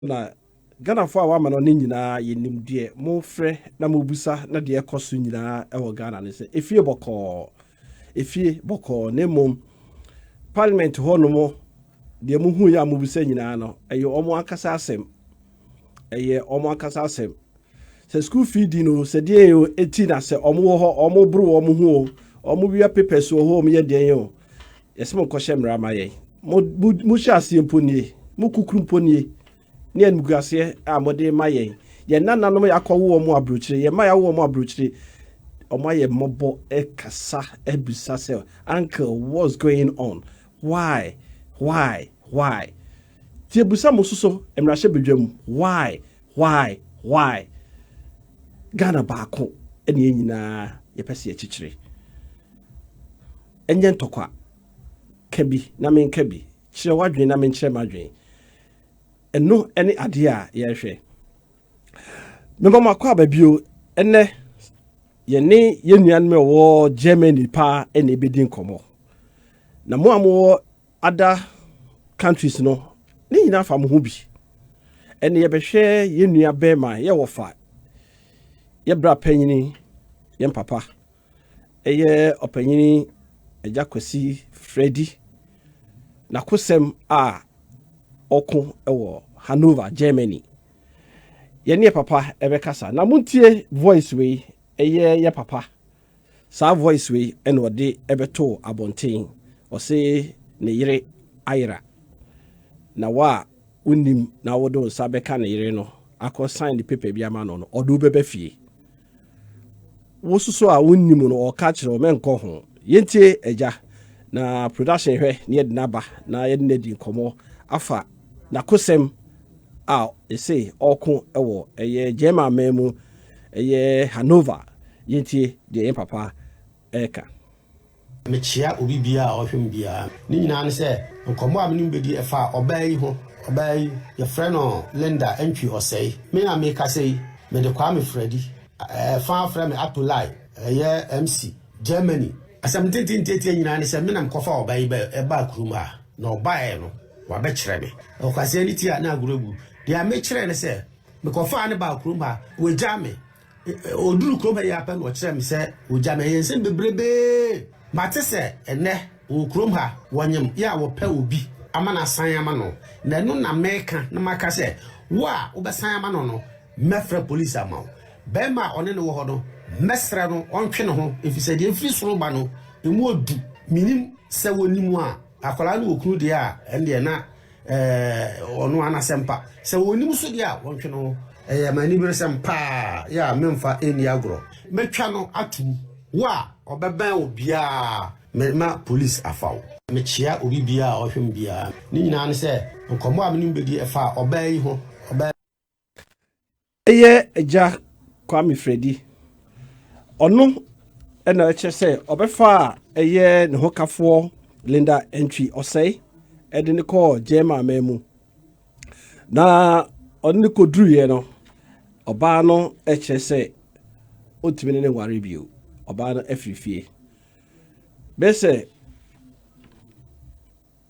na Ghana for wa ma no nyina yenim de mo frɛ na mo busa na de ekoso nyina e wo Ghana ne se efie bɔkɔ ne mom parliament ho no mo de mo hu ya mo busa nyina no eye omo akasa asem se school fee di no se de yo eti na se omo ho omo bro omo hu omo bia papers ho omo ye den yo yesi mo kɔ hyemra ma ye mo hya asie mponie mo kukuru mponie ne anugase a mode ma ye nananom yakɔwo mo abrokyire ye ma yawo mo abrokyire omo ye mobo ekasa ebisa se uncle what's going on why tie busa mo soso emrahye bedwam why Ghana baako ene nyina ye pese achichire enye ntokwa kabi na men kabi kire wadwen na men kire madwen eno ene ade a ye hwe memba makwa babio ene ye ne ye nuan me wo Germany pa ene bedi nkomo na mo amo other countries no ni nyina fa mo ho bi ene ye behwe ye nua bema ye wofa ye bra panyini ye papa eye opanyini eja kwasi Freddy na kosem a oko ewo Hanover Germany ye ne papa ebekasa na muntie voice we eye ye papa sa voice we ene ode ebeto abonten o se ne yire ayira na wa unim na wodo sabeka ne yire no akọ sign the paper bi ama no odo bebe fie wosuso a unim no o ka kire o menko ho yentie eja na production hwe ne yed naba na yed nedi nkomo afa na kosem a ese okun ewo eye jema memu eye Hanover yentie de yen papa eka me chia obi bia ohwem bia ni nyina ne se nkomo a menim bedi efa obai ho obai ye frɛ no Linda entwi osei me na me ka sei me de kwa me Freddy fa frɛ me Apolai eye MC Germany asam tintinti nyina ne se me na mkofa obai e ba kuruma na obai no wa be kyerɛ me o kwase ni ti a na agorogu dia me kyerɛ ne se me kofa ne ba kuruma we jame oduru kuruma ya pa no kyerɛ me se o jame yense bebrebe mate se ene o kuruma wonyem ya wo pa obi ama na san ama no na no na meka na maka se wa wo be san ama no mefra police ama be ma one ne wo ho no mesra no ontwe ne ho efise de efiri soro ba no emu odu minim se wonimu a akola no okunu de a ende na ono anasempa se wonimu so de a ontwe no mani bere sempa ya memfa eni agro metwa no atu wa obeban obia ma police afaw me chia obi bia ohwem bia ni nyina ne se nkomo a menim bedi efa obai ho obai eye eja Kwame Freddy ono ena eche se obefa eye ne hokafo Linda entry osei ede ne call jema memu na oni ko dru ye no oba no eche se otimi ne ware bio oba no afifie bese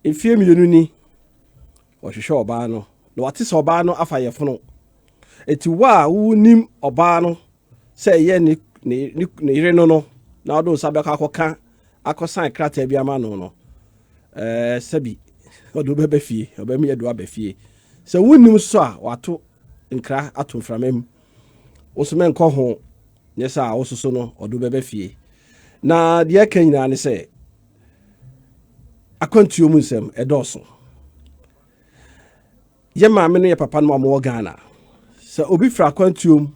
efie mienu ni ohwehwe oba no na wate se oba no afa ye fono eti wa wunim oba no se ye ni ire no na odo sabeka akoka akosan krata bi ama no sabi odo bebe fie obemi edo abafie se wunim so a wato nkra ato mframam osome nko ho nyesa ososo no odo bebe fie na de aka nyina ne se akwantuo mu nsem edoso ye maame no ye papa no mo Ghana se obi fra akwantuo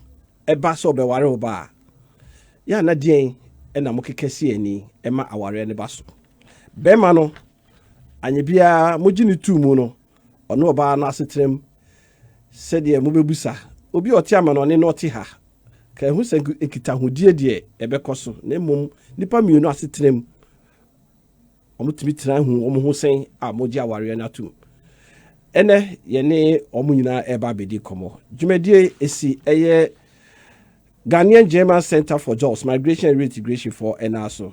eba so be ware oba ya na dien na mo kekesi ani ema aware ne baso be ma no anye bia mogini tu mu no ono oba na asetrem se de mo bebusa obi oti ama no ne no oti ha ka hu se ekita hodie de ebekoso na mum nipa mienu asetrem omutimi tira hu omo ho sen a moji aware na tum ene ye ne omo nyina eba bedi komo dwumadie esi eye Ghanaian German Center for Jobs Migration and Reintegration for enaso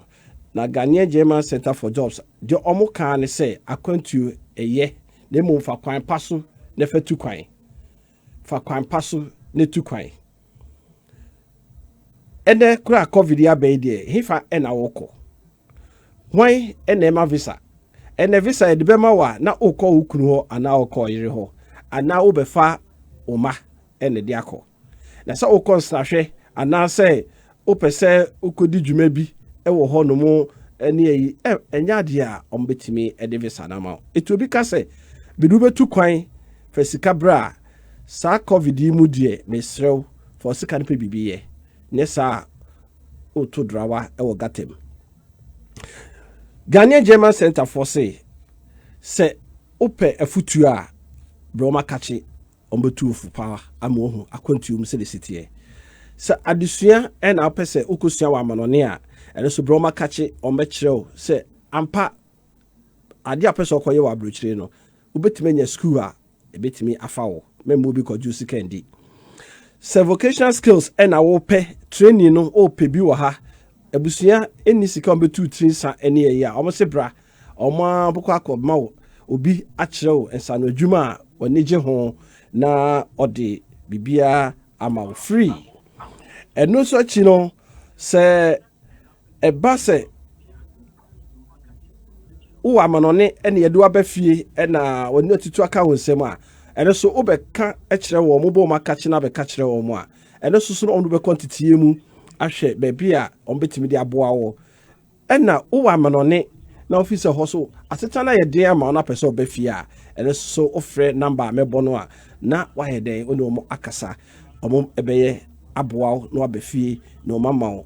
na Ghanaian German Center for Jobs de omo kan ne se akwantu eye ne mum fa kwan paso ne fatu kwan fa kwan paso ne tu kwan ene kura covid ya be de hifa ena woko hwan ena ema visa ene visa de bema wa na okọ ukunu ho ana okọ yire ho ana obefa oma ene de akọ na sa okọ nsahwe ana se opese okodi dwuma bi ewo ho no mu ene yi enya de a ombetimi ede visa na ma etu obi ka se bidu betu kwan fa sika bra sa covid mu de mesrew for sika ne pe bibiye ne sa oto drawa ewo gatem Ghanaian German Center for say ope afutu a broma kachi ombetu ofu power amohu akwantuum se de sitie se adesua na opese okosua wa manone a ene so broma kachi ombekireo se ampa ade apese okoye wa Abrokyire no obetime nya school a ebetime afawo membo bi koju sikendi se vocational skills na wo pe training no ope bi wo ha abusua eni sika ombetu trinsa ene ye a omo se bra omo boko akoma obi akireo ensano adwuma a wanije ho na ode bibia ama free eno so chi no se eba se wo amanone ene yedu abafie na woni otitu aka wonsem a ene so obeka akire wo mo bo maka chi na beka kire wo mo a ene so no onu be quantity mu ahwe bebi a ombetimi de aboa wo ena wo amanone na officer hoso ateta na yede ama na pese obafie a ene so ofre number mebo no a na wa yede oni omo akasa omo ebeye aboa no abafie na omama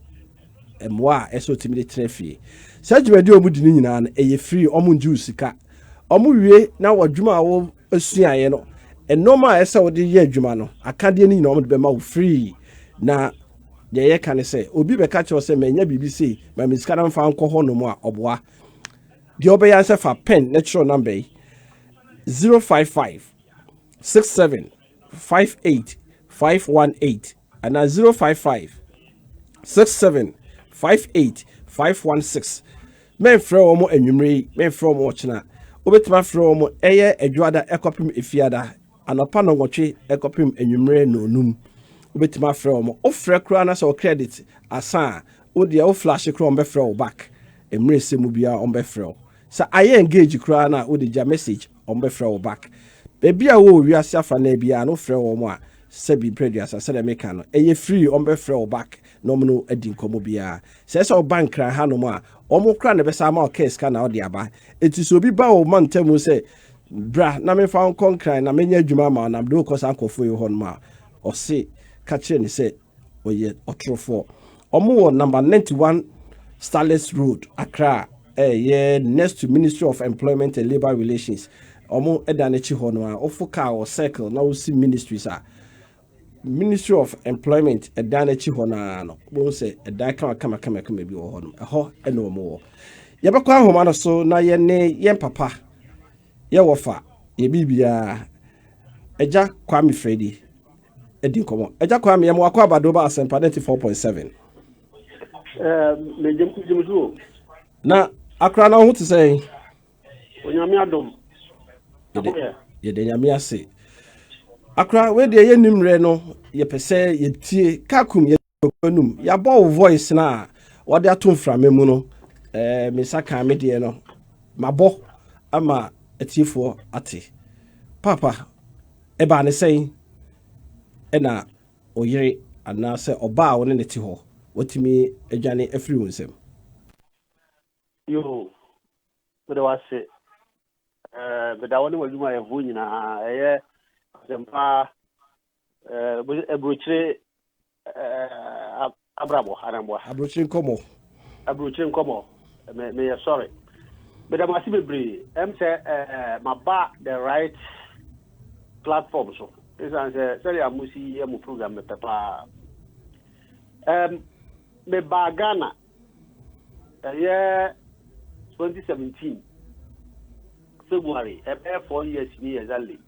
emwa eso timide trafie sajumadi omudi ni nyina na eye free omo nju sika omo wie na wadwuma wo asuaye no enoma esa wode ye adwuma no akade ni nyina omo de be ma wo free na ye kan se obi be ka che se manya BBC ma misika na mfa nko ho no mu a oboa de obeya nse fa pen natural number 055 67 58 518 and 055 67 58 516 men frɛ omo enwumre men frɛ omo ochina obetima frɛ omo eye adwada ekopim efiada anopa no nwotwe ekopim enwumre no onum obetima frɛ omo ofrɛ kura na so credit asa o de o flash kura on be frɛ o back emre semu bia on be frɛ o sa aye engage kura na o de ja message on be frɛ o back baby a wo wiase afa na bia no frɛ omo a sebi producer se de meka no eye free on be frɛ o back no mo edi nkomo bia se se o bank ra ha no mo a omo kra na be sa ma o case ka na o de aba eti so bi ba o mantemu se bra na me fa on konkran na menya adwuma ma na do ko san kofo yi hon ma o se ka kire ni se oye otrofo omo wo number 91 Starless Road Accra next to Ministry of Employment and Labor Relations omo edane chi ho no a ofoka o circle na o si ministries a Ministry of Employment edane chi ho na no bo se edan kama bi wo ho no ho ene omo wo ye be kwa homa no so na ye ne ye papa ye wofa ye bibia eja Kwame Fredi edi nkomo eja Kwame ye mo akwa Abadoba Asempa94.7 mejemkujemuzo na akra na ho te say onyame adom ye de nyame ase akra we de ye nimre no ye pese ye tie kakum ye konum ya bo voice na wode atom frame mu no me saka me de no mabo ama atiefo ate papa eba ne sei ena oyire ana se oba wo ne ti ho watimi adwane afiri wonsem yo but was but I want to my vunina eye Asempa Abrokyire Abrokyire Nkomo me sorry but I must be brave say my ba the right platform so this answer sorry I must see my program me papa me ba Ghana 2017 February 4 years exactly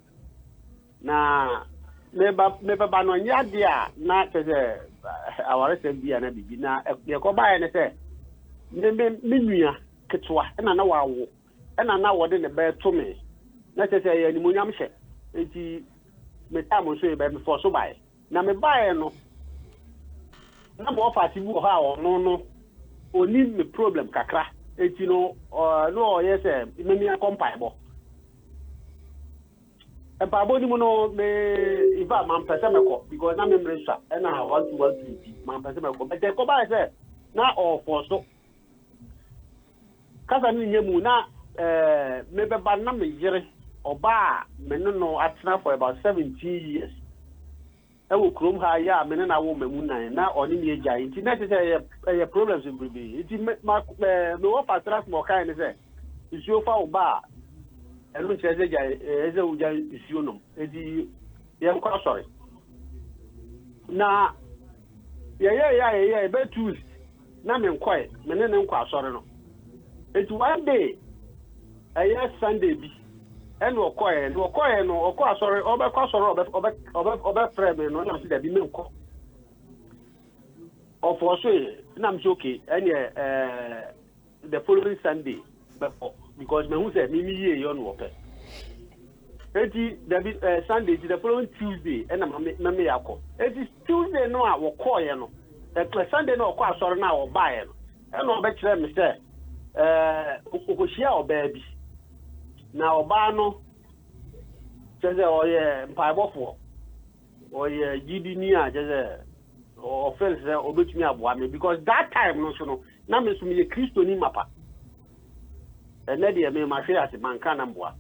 na me ba no nya dia na tese aware se bia na bibi na ye ko ba ye ne se me nua ketwa na wawo na wode ne ba to me na tese ye ni monyam hye enti me time so e be me for so buy na me buy no na mo offer ti bu ha no oni me problem kakra eti no no yes me mi compile bo e ba bo ni mo no me iba man pese me ko because na me mresha e na 1 man pese me ko but ko ba say na all for so kasa ni nyemu na me be ba na me yire oba me no atena for about 17 years e wo krom ha ya me na wo mamu nan na oni me agya nti na te say e problems in bibi nti me wo patras mo kan ni say isuo fa oba e no cheze ja eze uja isuo no edi ye nkwa sorry na ye be tools na me nkwa me ne nkwa sorry no eti one day Sunday bi and okoye no okwa sorry obekwa sorry obe frame no na see that bi me nko of also na am okay and the following Sunday because me who say me ye you no ope eti the Sunday the following Tuesday and na me yakọ eti Tuesday no a okoye no the Sunday no okwa sorry na obaye no and obe kire me say okoshia oba bi na oba no jeze oye mpaibofo oye gidini a jeze o feel say obetumi aboa me because that time no so no na me so me Kristo ni mapa ene de me ma hwe ase manka na mboa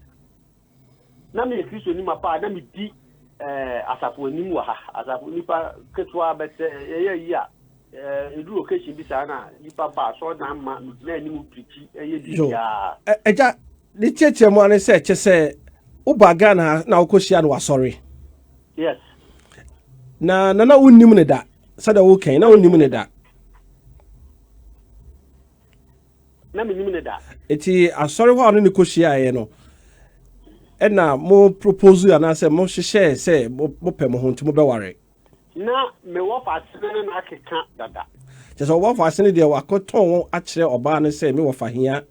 na me Kristo ni mapa na me di asafo anim wa ha asafo nipa ketwa bete ye yi a edu occasion bi sa na nipa ba so na ma na anim preach ye di ya eja ni cheche mo ane se chese ubaga na ukoshia no wasori yes na unnim ne da sada wo kan na unnim ne da na me nim ne da eti asori ho ne koshia ye no ena mo propose ana se mo hye se mo pem ho ntimo be ware na me wo fa sene na akeka dada chese wo fa sene de wakoton wo a kire oba ne se me wo fa hia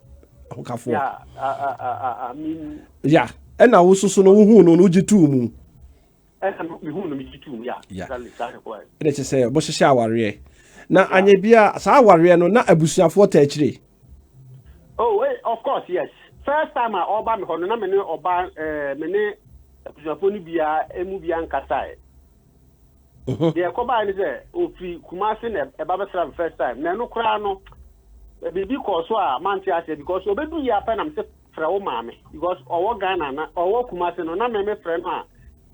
hokafo ya I mean ya ena wo susu no wo hu no no gitu mu me hu no me gitu mu ya exactly ko ene chese bo hye aware na anya bia sa aware no na abusuafo ta akire oh of course yes first time I oba me hono na me ne oba me ne abusuafo ni bia emu bia nkasa de ko ba ni se ofi Kumasi na e ba be first time na no kra no bibi ko so a manti ase because obedu ya pa na me se fra wo maame because owo Ghana na owo Kumasi no na me fra no a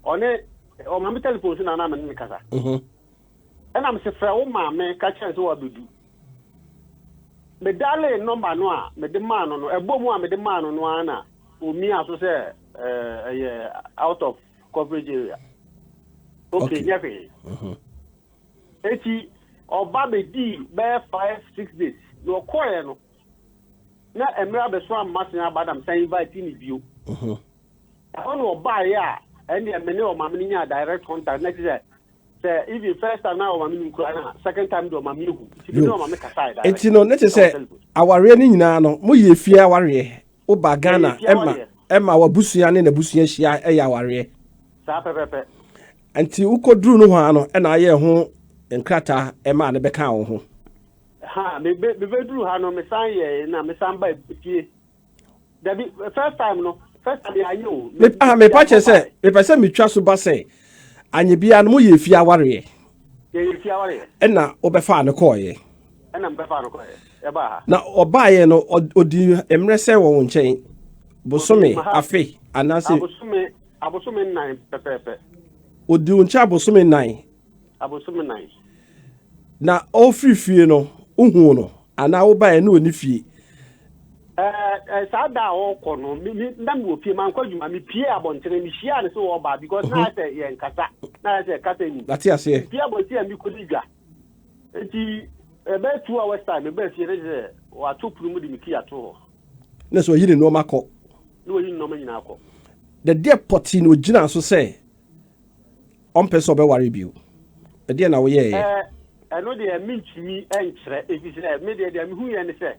one o maame telephone so na me ne kasa na me se fra wo maame ka chance wo abedu me dale number no a me de man no ebomu a me de man no ana omi aso se out of coverage area okay nyafe eti oba be di be 5-6 days no koye no na emra be so amasen abadam say invite ni bio ono oba ya and me ne o mamni nya direct contact next say even first time na o mamni nkura na second time do mamni hu ti no mamni kasa direct eti no nete say aware ni nyina no mo ye fie aware wo ba Ghana ema wabusua ne na busua hia eya aware sa pepepe anti ukoduru no ho ano na aye ho nkrata ema ne beka wo ho ha me duru ha no me san ye na me san ba pie dabi first time ayo me pa che se me pese me twa so ba se anye bia no mo ye fie aware na obefa ne koye na mbefa no koye e ba ha na obaye no odi emrese wo nchen bosome afi anase abosome 9 pepepe odi uncha abosome 9 na ofifie no uhu no ana wo bae no oni fie sada o kono mi ndam wo fie man kwaduma mi pie abontere mi hia ne so wo ba because na say ye nkasa na say kasa ni lati ase pie abontere mi kodiga enti ebe 2 hours time ebe fie ne wa to prumu di mi kia to na so yiri no makọ no yiri no ma nyina akọ the dear potty no gina so say on person be worry bio e dia na wo ye eno de minchimi enkyere efisire me de me hu ye ne se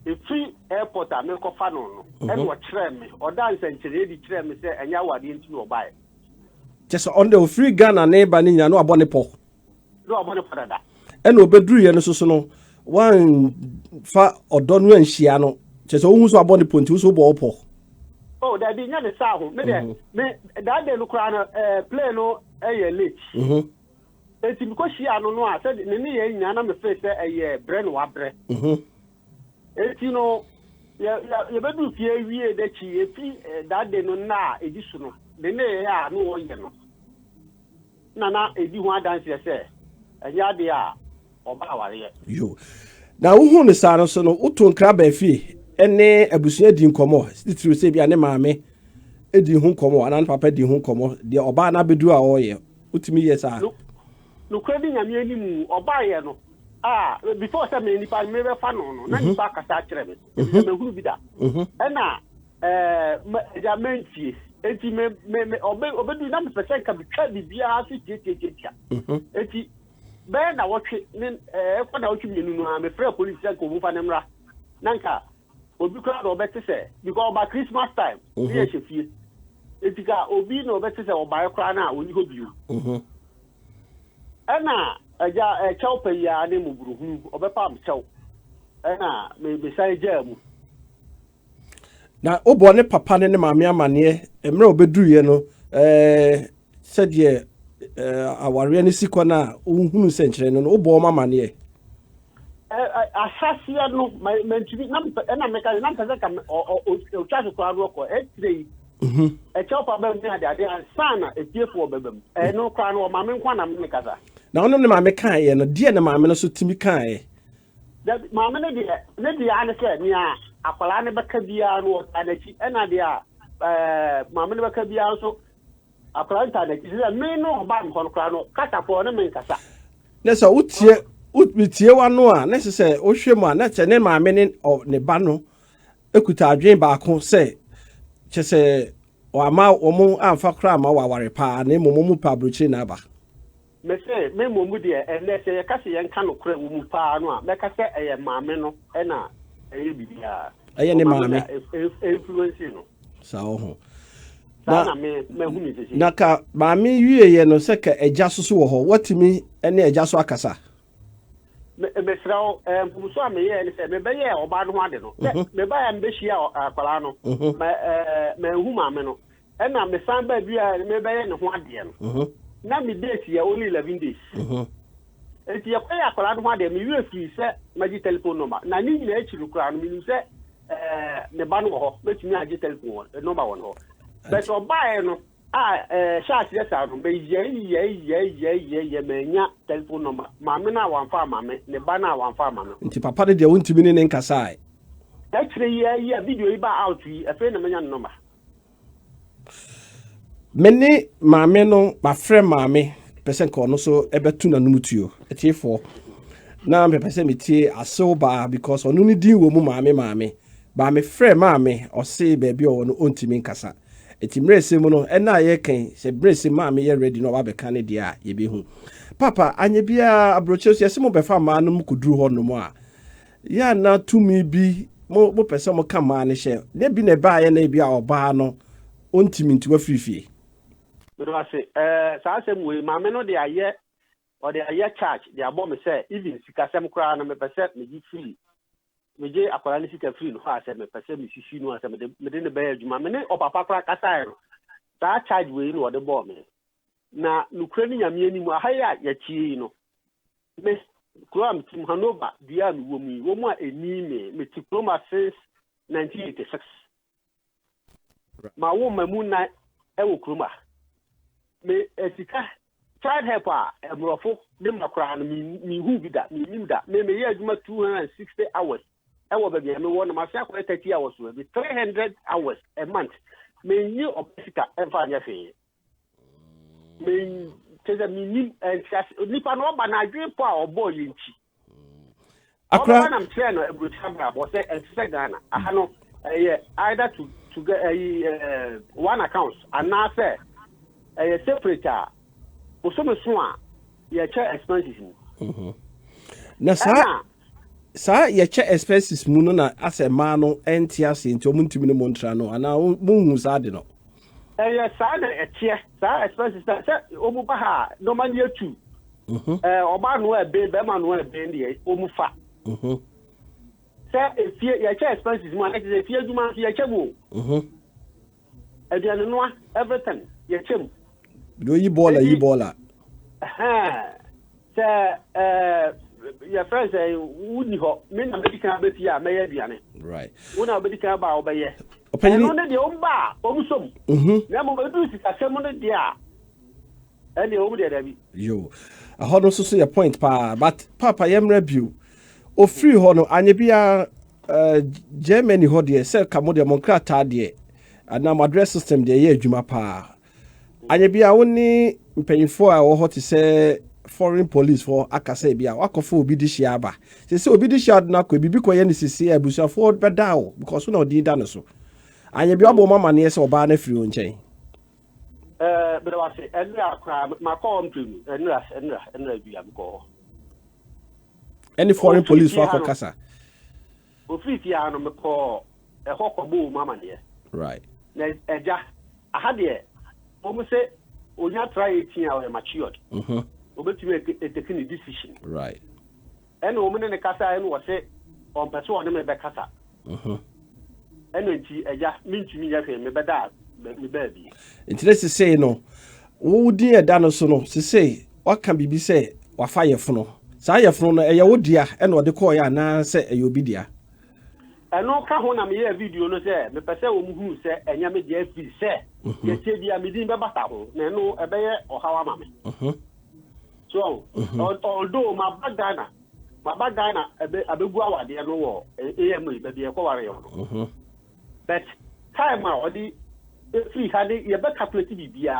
e free airport a me ko fa no no e wo kyere me o dance enkyere di kyere me se enya wade enti no bae just on the free Ghana neighbor ninya no abone po no abone po dada and obedru ye no so no one fa odonu anhia no just ohun so abone po nti so bo po oh that be nya the sa ho me that day no kra no play no late eti because she ano no a said ne ye nya na me face bre no wa bre eti no ye bedu fie wie de chi efi that day no na edi su no ne ya no wo ye no na edi ho adanse se enya de a oba aware yo na wo hu ne sa no so no uto nkra ba fi ene abusua di nkomo titiri se bia ne maame edi hu nkomo anan papa di hu nkomo de oba na bedu a oye utimi ye sa no kwedi nyame animu oba ye no before say me nipa me be fa no na nipa kasa kire me me huru bi da na ja mentie enti me obedu na me pese ka bi twa bibia so tietietia enti be na wotwe ne kwa na wotwe menu no me frɛ police say ko mu fa nemra nanka obi kra do be tese because by Christmas time we ye chefie enti ka obi no be tese oba kra na oni ho biu ana aja chew pe ya ne mu buruhu obepa am chew ana me sai jamu na obo ne papa ne maame amane emre obeduru ye no said aware ne sikwa na ohunu senkyere no obo mama ne asasia no mentumi na meka na mpeza ka o twa so aro ko etrei chew pa ba me ade sana etiefo obebam no kwa no maame nkwa na me kaza na ono ne maame kan ye no de ne maame no so timi kan ye maame ne de ane se ni a akwala ne baka bia no anachi ena de maame ne baka bia so akwala nta anachi se me no ba nko kra no kata po ne me nkasa ne so utie wa no a ne se ohwe mu a na che ne maame ne ba no ekuta adwen ba ko se che se o ama o mu amfa kra ma waware pa na mu pa Abrokyire na ba me say me momu de ene say ka se yen ka no kra mu pa no a me ka se eye maame no e na eye bibia eye ne maame influence no sa ho na me hu mi sisi na ka maame wie ye no se ka eja soso wo ho watimi ene eja so akasa me sraw so am ye ne se me be ye oba no ho ade no me ba ya mbe hia akwala no me hu maame no e na me san ba bia me be ye ne ho ade no na mi date ya only 11 days enti ya kwa akwala no ade me wi free se magi telephone number na ni nyina echiru kra no mi se ne ba no ho betumi agi telephone number one ho but obae no sha se sa no be ye menya telephone number maame na wanfa maame ne ba na wanfa maame nti papa de wontimi ne nkasa ai actually ye video yi ba out yi afi na menya number meni maame no ma frɛ maame pese ko no so ebetu na numutuo etiefo na me pese metie asoba because onu ni din wo mu maame ba me frɛ maame ose baabi o no ontimi nkasa eti mrese mu no ena ye kan se mrese maame ye ready no ba beka ne dia ye be hu papa anye bia Abrokyire so yesemo befa ma no mukuduru ho no mu a ya na tumi bi mo pese mo ka ma ne hye ne bi ne ba ye na bia oba no ontimi nti wa frifie but I say sa asem we maame no de aye or de aye charge de abo me say even sikasem kra na me pese me gi free me je akwala ni sika free no ha say me pese me sisi no asem me de ne ba adwuma me ne opapa kra kasa no sa charge we no de bo me na nukra ni nyame ani mu ahaya ya chi no me kura mtim Hanover dia no wo mu a eni me ti diploma since 1986 ma wo mamu na e wo kroma me esika child help emrofo de makra no mi hu bi da mi nim da me ye adwuma 260 hours e wo ba bia me wo na ma sia 30 hours we be 300 hours a month me yi opesika e fa nya fe me teza mi nim nipa no ba na adwen po a obo yi nchi akra na mtre no Abrokyire bo se ense Ghana aha no either to get one account and now say separator osomo so a ye check expenses mu na sa ye check expenses mu no na asema no entia se nti omuntimi no montra no ana munhu sa de no Sana a chair, Sa expenses that Omubaha, no man year two. Obano a baby, Bemano a baby, Omufa. Sir, if your chair expenses, one if you do man, your chemo. And you know everything, your chim. Do you baller? Sir, your friends say, wouldn't you? Men are medical, but yeah, may be on it. Right. When I medical about by ye. Opinion on the old bar, also. Never do it as someone dear. And the old Debbie. You. I hold also see a point, pa, but Papa, I am review. O free hono, and you be a Germany hodie, sell Camodia Moncrata de, and now my address system de ye, Juma pa. And you be only paying for or what to say. Foreign police for akase bia wakofo obi di shiaba se obi di shiad na ko bibi ko ye ni sisi abusa for bedao because no di da no so anya bia obo mama ne se oba na firi onchen but I say enra akra ma call him enra bia ko any foreign police for akasa office ya no me call e hokobo mama ne right na eja aha de o mo say onya try 18 hour matured obetumi taking a decision right and woman in the casa and was say on person me be casa and nti eja mintumi ya fe me be da me baby nti let's say no wo din e da no so no say what can be say wa fa yefono sa yefono no e ye wodia e na ode call ya na say e obidia eno ka ho na me ya video no say me pese wo mu hu say enya me dia fi say ye tie bia me din be bata ho na no e be ye ohawa ma me so although my bad Ghana abegu awade no wo AMA be be ko ware yo but time a odi free hade ye be calculate bibia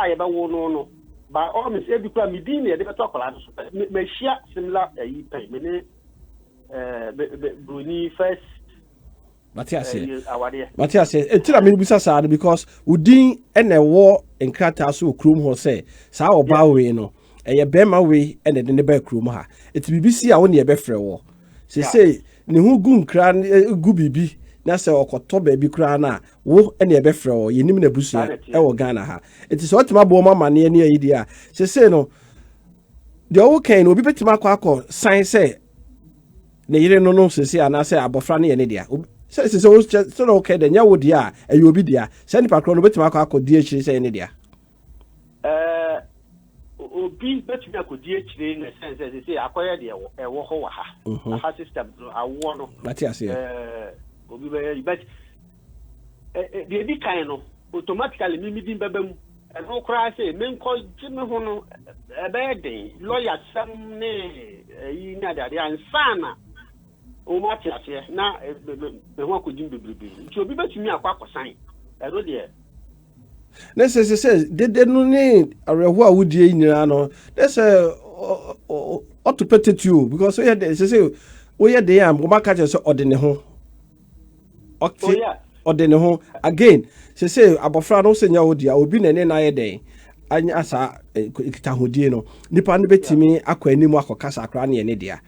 ye be wo no by all means e bi kwa me din ye de to akola so me hia similar yi pen me ne Bruni first Matthias etira me bisa sa because udin ene wo enkrata so krum ho say sa oba we no eye bema we ene de ne ba krum ha eti bibisi a wo ne be frɛ wo say ne hu gu nkra gu bibi na say okoto ba bi kra na wo ene be frɛ wo yenim na busu e wo Ghana ha eti so otima bo mama ne ne yi dia say no de wo kan obi betima akọ sign say ne yire no say ana say abofra ne ye ne dia so okay then ya wo dia e obi dia say ni pakro no betima akọ di akiri say ne dia obi betumi akodi akire na sense say akoya de e wo ho wa ha system awo no Matthias obi be but the di kan no automatically me din babam e no kra say me nko jimi ho no e be den lawyer sam ne yi na da ansana o ma tiase na be ho akodi bebrebe nti obi betumi akwa sign e no de let's say they no need areho a wudie nyina no let's say autopete you because we say we dey am go maka say odene ho odene ho again say abofra no say nya wodia obi na ne na ye den anya asa ikita hodie no nipa no betimi akwa animu akokasa akra na ye ne dia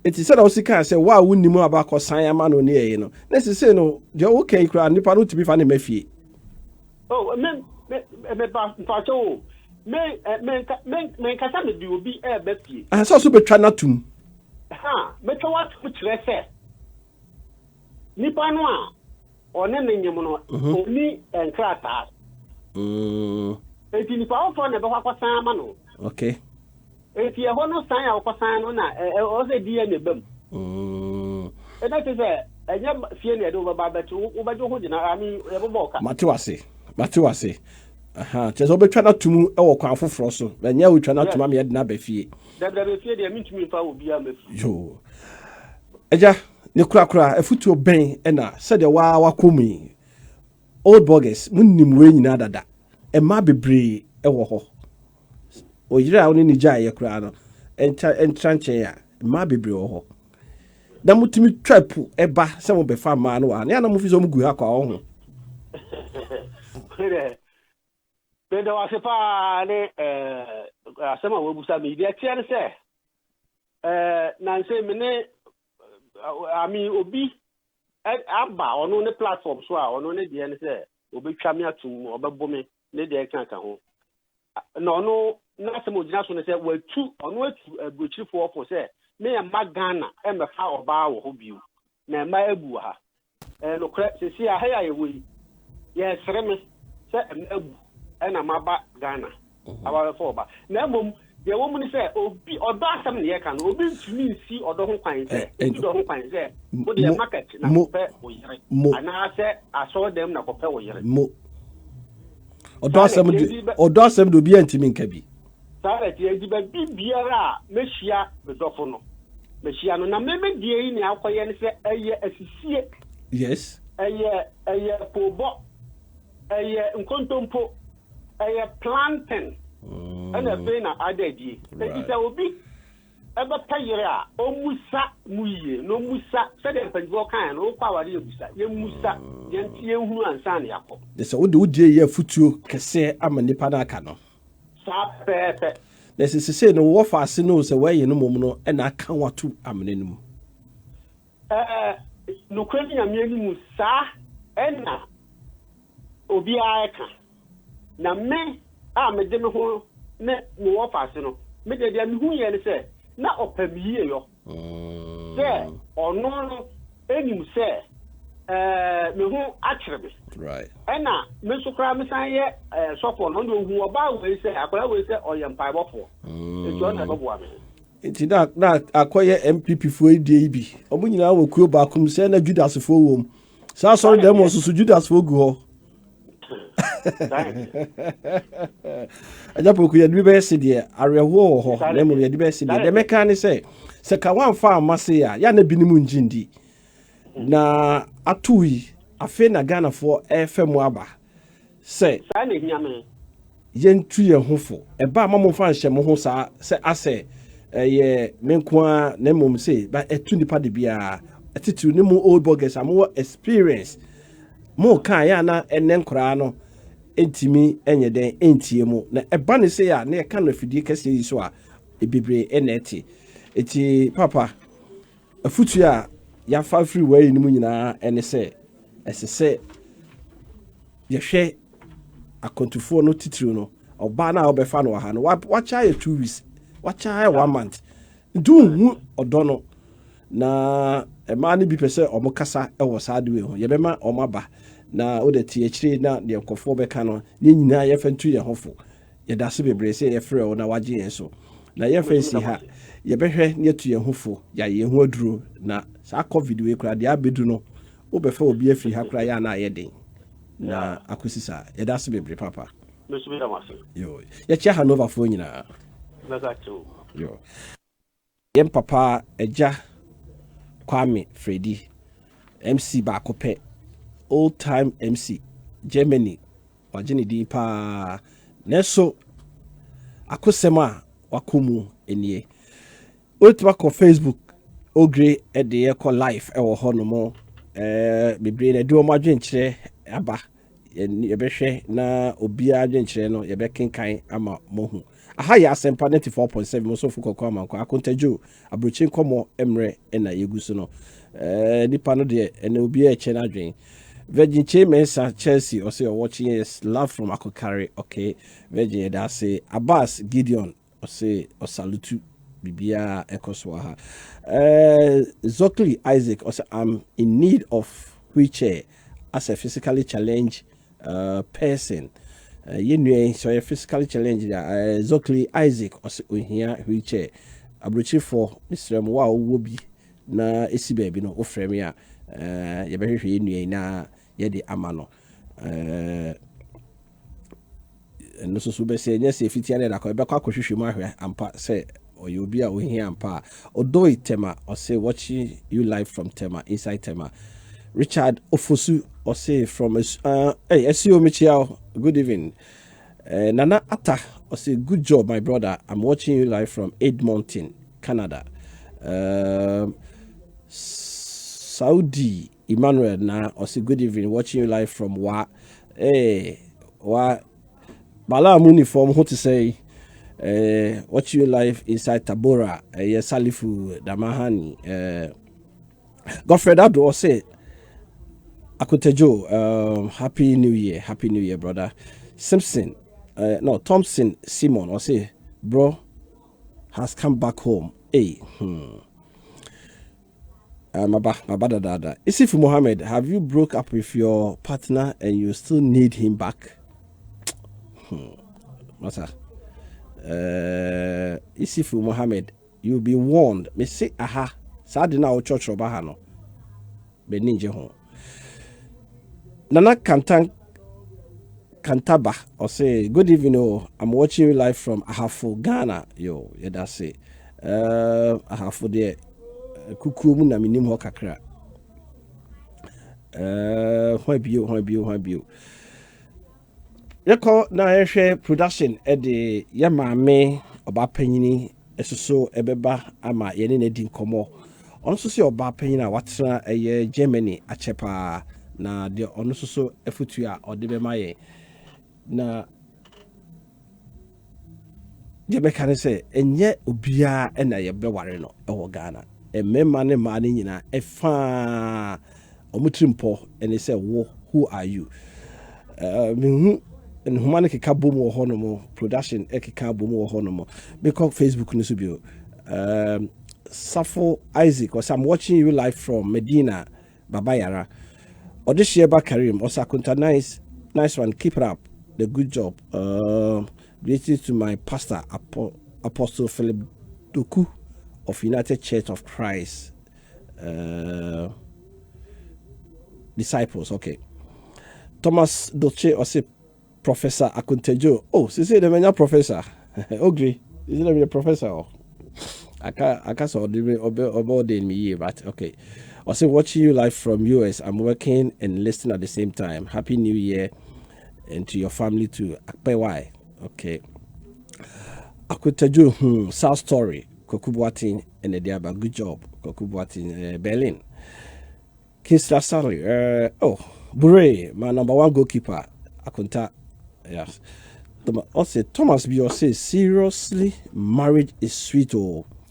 enti say na osika say wa wunimu abakọ san ama no ne ye no let's say no je okay kra nipa no tibi fa na mafie me pacho me kasa me di obi e be pie so betwa na tum me to what kire se nipa no a one ne nyem no oni enkrata eti nipa o fo na be kwa san ama no okay eti e ho no san ya kwa san no na o se di e bam e na te se enya fie ne de o ba betu o ba jo ho dina ami e bo boka Matiwase aha chezo betwa na tumu e wo kwan foforo so enya wo twa na tuma me de na ba fie da fie de mintumi fa obi am fie yo eja ne kura afutuo ben e na se de wa komi old boggers munnim we nyina dada e ma bebre e wo ho o yira oni ni ja ye kura no entranche ya ma bebre wo ho da mutumi trap e ba se mo be fa ma no wa ne na mo fi so mo gu ha kwa ho Pero hace pa ne asema we busa mi dia tiere se na se mene ami obi aba ono ne platform so a ono ne dia ne se obetwa me atum obebo me ne de kan ka ho no na se mo gina so ne se watu ono atu Abrokyirefo for say me ya magana e me fa oba wo ho biu na ma abu ha no kra se si a ha ya yewi ye sere me se em abu e na maba Ghana aba fo oba na mom ye wo mu ni se obi odo asem ne ye kan obi ntumi nsi odo ho kwan se odo ho kwan se wo de market na pe wo yire ana se aso dem na ko pe wo yire mo odo asem do bi antimi nka bi sare ti edi ba bibiara mehia bedofo no mehia no na memedie yi ne akoye ne se eye asisie yes eye pobo eye nkontompo eye plantain ana be na adadi eti se obi ebe payire a omusa muye no musa se de mpanjiko kan no kwa wari ebusa ye musa ye ntie hunu ansa ne yakọ se wode ye futuo kese ama nipa na aka no sa pepe na se no wo fa ase no se waye no mom no na aka watu amene no mu no kwani nyame ni mu sa ena obi aka na me a me de me ho ne mo wo fa ase no me de dia me hu ye ne se na opamie yo se ono no enim se me hu akere me right ena me so kra me san ye sofo no ndo hu oba we se akola we se oyempa bofo ejo na babo ame enti na akoye MPP fo edie bi omo nyina wo kuo ba kum se na Judas fo wom sa so dem wo so Judas fo gu ho aja poku ye bi be se de arewo ho na mo ye bi be se de meka ne se ka wan fa amase ya na binimu njindi na atui afe na Ghana fo FM aba se sa na hiame yentu ye hofo eba mammo fa nhye mo ho sa se ase ye menkoa na mom se ba etu nipa de bia etitu ne mu old boggers am experience mo kan ya na enen kora no entimi enye den entie mu na eba ne se ya na ye kan afidie kase yi so a ebebre eneti eti papa afutu a ya fa free way ni mu nyina ene se esese ye hwe akontufo no titiri no oba na obefa no ha no wacha ye 2 weeks wacha ye 1 month do hu odono na ema ni bi pese omokasa ewo saade we ho ye bema omaba na odeti akire na de nkofo beka no ye nyina ye fantu ye hofo ye dase bebre se ye frɛ o na waje ye so na ye fansi ha ye behwe ne tu ye hofo ya ye hu aduro na sa covid we kura de abedu no obefa obi afiri ha kura ya na ye den na akusisa ye dase bebre papa mesubi da mase yo ye chia Hanover fo nyina nazacho yo ye papa eja Kwame Freddy MC ba kope old time MC Germany wajeni di pa neso akosema wakomu enie otima ko Facebook ogre ede ye ko live ewo hono mo bebre na di o madwen kire aba ye behwe na obi adwen kire no ye be kenkan ama mohu aha ya Asempa94.7 mo so fuko Kwaku Amankwatia akontajo Abrokyire Nkomo emre na yeguso no nipa no de ene obi a che na adwen Virgin Chemesa Chelsea or say watching is love from Abrokyire okay Virgin da say Abbas Gideon or say or salutu bibia ekoswa Zokli Isaac or say I'm in need of wheelchair as a physically challenged person you know so a physically challenged Zokli Isaac or say here wheelchair Abrokyire for Mr. Mwa wobi na esi baby no ofrem ya ye behwehwe nua na ye de amano no so be se nya se fitia na ko be kwa kohwehwe mu ahwe ampa se oyobi a ohia ampa odo itema or say watching you live from Tema inside Tema Richard Ofosu or say from hey SEO Michiao good evening Nana Ata or say good job my brother I'm watching you live from Edmonton Canada Saudi Emmanuel na or say good evening watching you live from wa Bala uniform what to say watching you live inside Tabora Salifu Damahani Godfred Abdo or say Akotejo, happy new year, brother. Thompson Simon, or say, bro, has come back home. Hey, my bad dada. Isif Mohammed, have you broke up with your partner and you still need him back? Masa. Isif Mohammed, you'll be warned. Me say aha. Sadina o church obahano. Be ninja home. Nana Kantaba or say good evening. Oh, I'm watching you live from Ahafo, Ghana. Yo, yeah, that's it. Ahafo there. Kukumu na minim ho kakra. Hwan bio. Yeko na ehwe production e de ya maame oba panyini esoso ebeba ama ye ne di nkomo. Ono so se oba panyini a watena eye Germany achepa na de ono so efutu a ode be maye na de be kan se enye obia e na ye be ware no e wo Ghana. Emema ne ma ne nyina efa omutrimpo ene say wo who are you mehu en humane ke kabom wo hono production e ke kabom wo hono because Facebook no so bio Safo Isaac was I'm watching you live from Medina Babayara Odisheba Karim Osakunta nice one, keep it up, the good job. Greetings to my pastor Apostle Philip Doku of United Church of Christ disciples. Okay. Thomas Doche or say Professor Akuntejo. Oh, she say the mania professor. Ogri. Is it a professor? I can't saw about me, but okay. I say watching you live from US. I'm working and listening at the same time. Happy New Year and to your family too. Why? Okay. Akuntejo, South Story. Kokubuatin and the Diaba, good job. Kokubuatin Berlin. Kinsla Sally. Bure, my number one goalkeeper. Akunta. Yes. Also, Thomas B. says, seriously, marriage is sweet,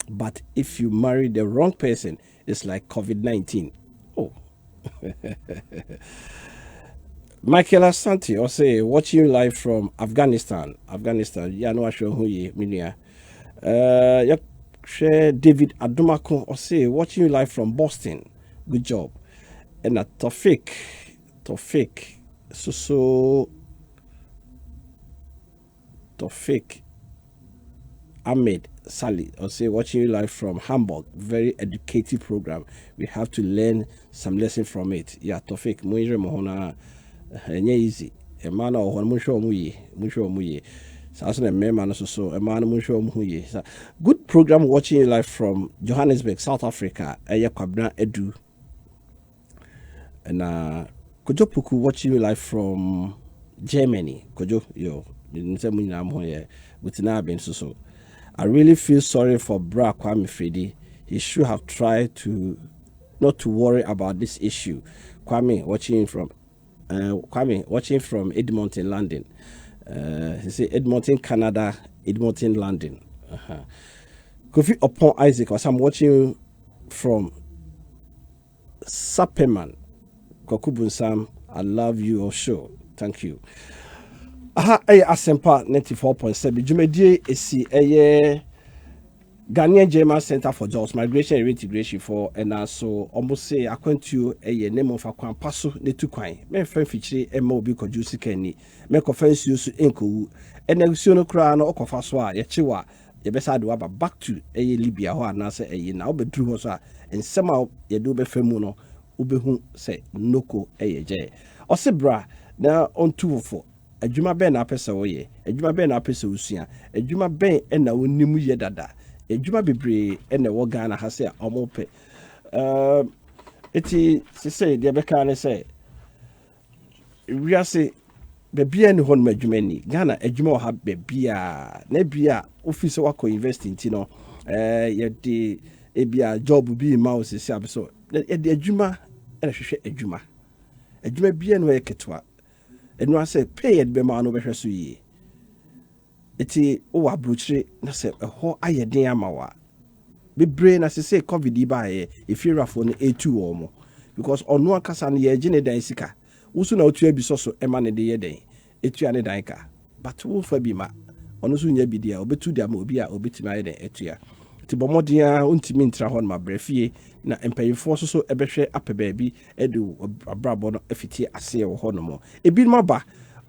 but if you marry the wrong person, it's like COVID-19. Oh. Michael Asante or say watching you live from Afghanistan. Yeah, no, I show who you mean. David Adumako or say watching you live from Boston. Good job. And a Tofik. So Tofik Ahmed Sally or say watching you live from Hamburg. Very educative program. We have to learn some lesson from it. Yeah, Tofik Muire Mohona easy. A man or one musho Sasun a man so a man musho. Good program watching you live from Johannesburg, South Africa. Aya Kwabna Edu. And Kojo Puku watching you live from Germany. Kojo, yo, so. I really feel sorry for Bra Kwame Fredi. He should have tried not to worry about this issue. Kwame watching from Edmonton, London. He said Edmonton, Canada, Edmonton, London. Kofi Upon Isaac, as I'm watching from Sapperman. Kokubun Sam, I love you or show. Thank you. Asempa94.7. Jumedie esi Ghanaian German Center for Jobs, Migration and Reintegration for and also almost say akwantu name of akwan paso ne tukwan. Me fan fichire MOB kojusi kani. Me conference use enko. Enegusio no kra na okofa so a ye chewa ye besa de waba back to Libya ho anase na obedru ho so a ensema ye do be famu no ubehu say noko je. Osebra na ontufo adwuma ben na pesa wo ye. Adwuma ben na pesa usua. Adwuma ben na wonimu ye dada. Adwuma bebre na wo Ghana ha say omope. Eti say de be kan say wiase bebia ni hon madwuma ni Ghana adwuma ha bebia na bia office wako invest in no ye de ebia job bi ma so say abeso e de adwuma na hwehwe adwuma bia no eketwa enu ase pay be ma no behwe so yi eti o wa Abrokyire na se ho ayeden amawa bebre na se say covid ba ye efirafo no etu wo mo because ono akasa no ye gene dan sika wusu na otua bi so ema ne de ye den etua ne dan ka but wo fa bi ma ono so nya bi dia obetu dia ma obi a obetima ye den etua ti bomodia untimi ntra hon ma brefie na empayifo so ebehwe apeba bi edu abrabo no afiti ase wo hon mo ebi no ba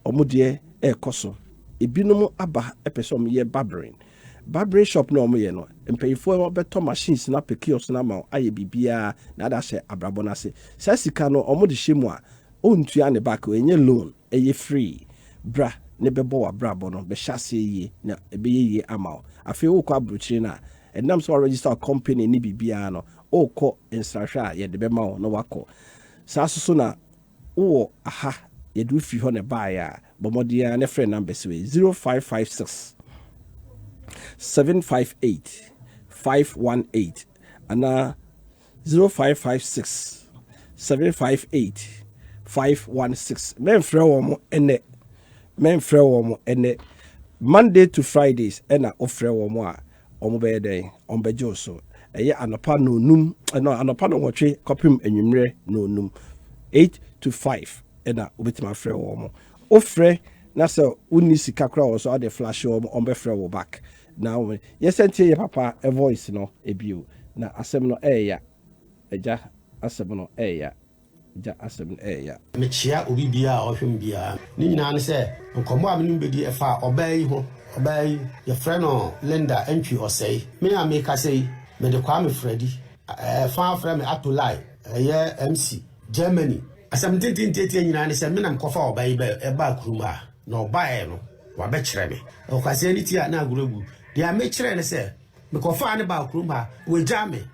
omode ekoso ebi no aba epesom ye barbering shop no mo ye no empayifo beto machines na pekios na ma aye bibia na da hye abrabo na se sa sika no omode hyemu a ontua ne back enye loan eye free bra ne bebo wa brabo no be hyase yi na ebe ye ama afi wo kwa Abrokyire na enam so register a company ni bibia no okọ instruction ye de be ma no wako sa so na wo aha ye do fi ho ne ba ya bomodia ne friend number 0556 758 518 ana 0556 758 516 men frɛ wo mo ene Monday to Fridays ena ofrɛ wo mo a omo be den ombejo so eye anopa no num no anopa no wotwe kopim enwumre no num 8 to 5 ena obetima frɛ wo mo ofrɛ na se uni sika kra wo so ade flash wo ombe frɛ wo back now yesentie ye papa a voice no ebio na asem no eya eja asem no eya ja asem eya me chia obi bia a ohwem bia ni nyina ne se nkomo a menim bedi efa obai ho obai ye friend no Linda entry osei me a me ka sei me de kwa me Freddy fa friend me atolai ye MC Germany asem tintin nyina ne se me nam kofa obai be e ba kuruma na obai no wa be kire me o ka se ni ti a na aguragu dia me kire ne se me kofa ne ba kuruma we jame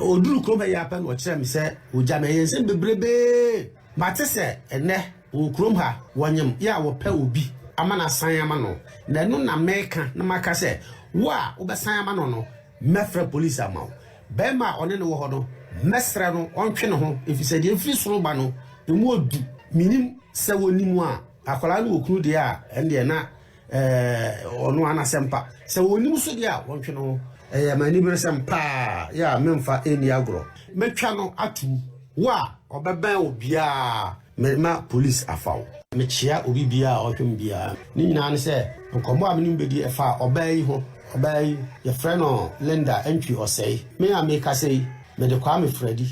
oduru kroma ya pa no kire me se o jame yense bebrebe mate se ene o krom ha wonyem ya wo pa obi amana san ama no na no na meka na maka se wo a wo be san ama no mefre police ama be ma one ne wo ho no mesre no ontwe ne ho efise de efiri soro ba no emu odu minim se wonimu a akola no okunu de a ende na ono ana sempa se wonimu so de a wontwe no mani bere sempa ya memfa eni agro metwa no atu wo a obeben obia ma police afaw me chia obi bia a ohwem bia ni nyina ne se nkomo a menim bedi efa obai ho obai ye friend no Linda entry osei me a me ka sei me de kwa me Freddy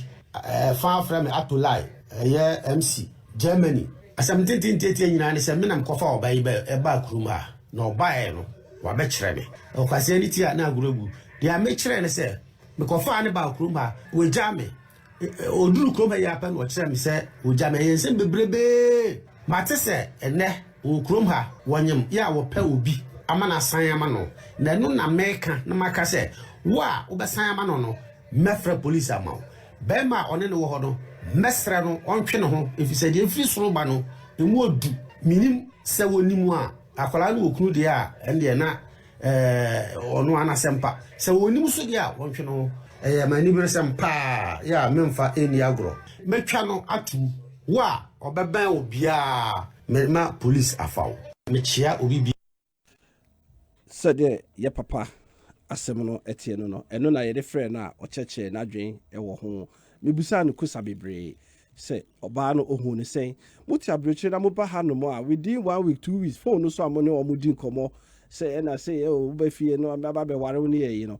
fa friend me atolai ye MC Germany asem tintin nyina ne se me nam kofa obai be e ba kuruma na obai no wa be kire me o ka se ni ti a na aguragu dia me kire ne se me kofa ne ba kuruma we jame oduru kroma ya pa no kire me se o jame yense bebrebe mate se ene o krom ha wonyem ya wo pa obi amana san ama no na no na meka na maka se wo a wo be san ama no mefre police ama be ma one ne wo ho no mesre no ontwe ne ho efise de efiri soro ba no emu odu minim se wonimu a akola no okunu de a ende na ono ana sempa se wonimu so de a wontwe no mani bere sempa ya memfa eni agro metwa no atu wo a obeben obia ma police afaw me chia obi bi sede ye papa asem no etie no eno na ye de frɛ na ocheche na dwen wo ho mebusa no kusa bebre se oba no ohu ne sen muti Abrokyire na moba ha no mo a within 1 week 2 weeks phone no so amone o mudi nkomo se na se o ba fie no aba be ware no ye no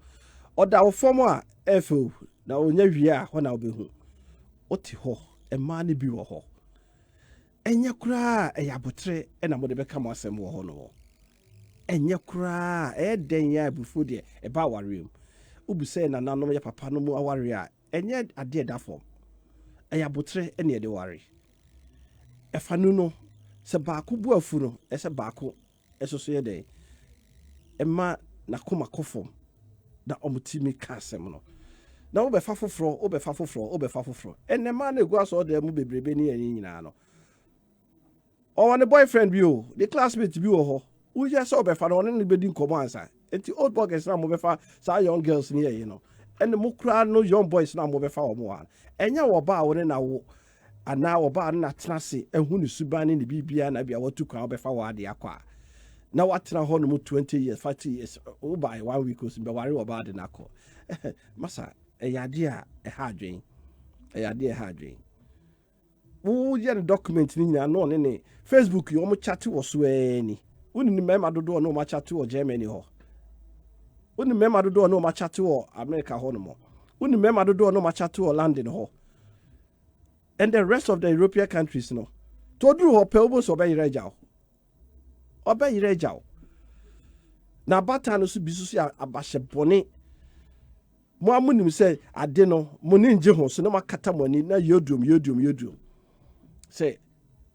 oda wo fom a efo na onya wie a ho na obehu oti ho ema ne bi wo ho enya kura eyabotre na mo de beka mo asem wo ho no enya kura den ya bufu de e ba warem ubuse na nanom ya papa no mu aware a enya ade da fom eyabotre ene e de ware efanu no se baako bu afu no se baako esoso ye den ema na koma kofom da omutimi ka asem no na wo be fa foforo enema na egu aso de mu bebrebe ni yin nyina no o ne boyfriend bi o the classmate bi o ho we just so be fa no ne be din komo ansa enti old boys na mo be fa sa young girls ni yin no ene mo kura no young boys na mo be fa o mo an enya wo ba wo ne na wo ana wo ba na tena se ehu ne suban ne bibia na bia watu kwa wo be fa wo ade akwa na watena ho no 20 years 30 years o by 1 week o simbe ware wo ba de na ko masa eyade a ha adwen ade hadwe wo ye document ni nyina no ne Facebook yo mo chat wo so ani woni mema dodo no ma chat wo Germany ho woni mema dodo no ma chat wo America ho no mo woni mema dodo no ma chat wo London ho and the rest of the European countries no to duru ho pe obo so be yireja na bata no so bisu ya abahye bone mo amunim say ade no mo ne nje ho so no makata moni na yodum say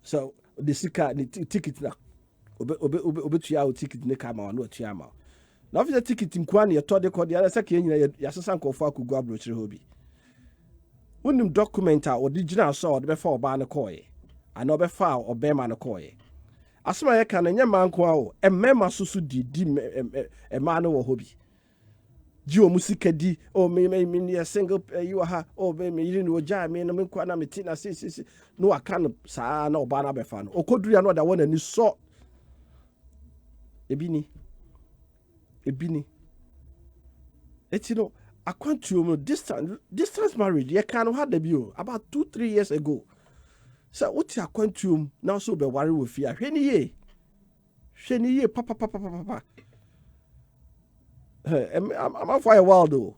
so the sika the ticket na obetua o ticket ne kama no atua ma na office ticket nkwa na yeto de kode ya saka nyina ya sesa nkofo akogu Abrokyire hobi unim document a original so de be fa oba ne koye ana obe fa obema ne koye asema ye kan nya manko a o emema susu di ema no wo hobi ji o musika di o me single you ha o me yiri no ja me no nkwa na meti na si no aka no saa na oba na be fa no okoduru ya no da wona ni so ebini eti no akwantuom distance marriage ye kan ha da bi o about 2-3 years ago so uti akwantuom na so be ware wo fi ahwe ni ye papa I'm out for a while though.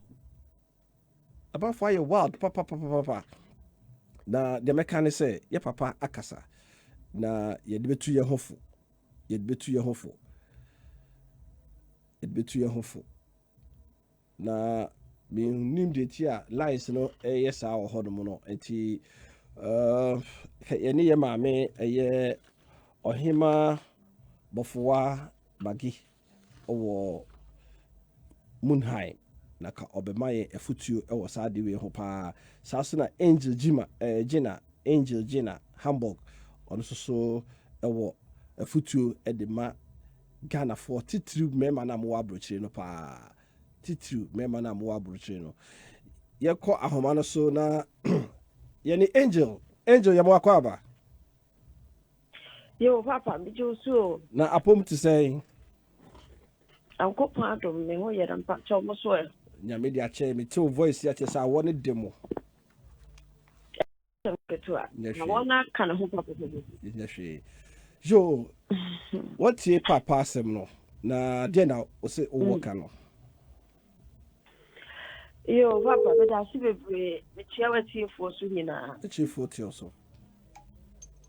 About for a while, papa. Na the mechanic say, "Yeah, papa akasa." Na ye betu ye hofu. Na me nim de tia lines no yes a ho no no enti ye ne ye maame ye ohima bofowa bagi owo Munhai na ka obemaye efutuo ewo saade we ho pa saso na Angel Gina Hamburg ono so ewo efutuo edema Ghana for titru mema na mo Abrokyire no pa ye ko ahoma no so na ye ni Angel ye mo akwa aba yo papa mi jo so na apom to say Uncle Pardon, me ho yera mpa cho mo so e. Nya me dia che me tell voice ya che sa woni demo. Na wona kana ho papa. Nya hwe. Yo. What ye papa asem no. Na dia na o se o woka no. Yo papa be da si bebre me chia wati fo so nyina. E chi fo ti so.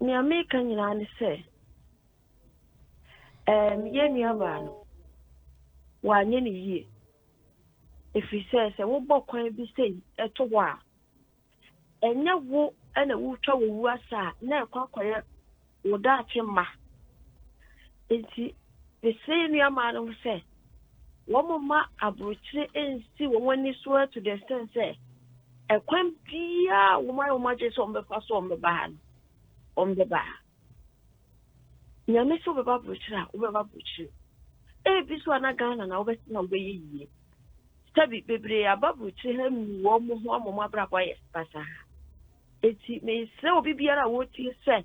Ni America nyina ne se. Ye ni aba no. Wanye ni yie efi se wo bokwan bi sei eto ho a enya wo ena wo twa wo wu asa na ekwakoye wo da atema enti be sei ni ama no se wo mama Abrokyire ensi wo wani so to the sense say ekwan bia wo ma je so mbefa so mbeba nyame so beba Abrokyire wo beba Abrokyire biso ana Ghana na obeti na obeyiye tabi bebre Abrokyire ha mi wo mo ho amoma brabo ye pasa eti me se obi biara wo ti se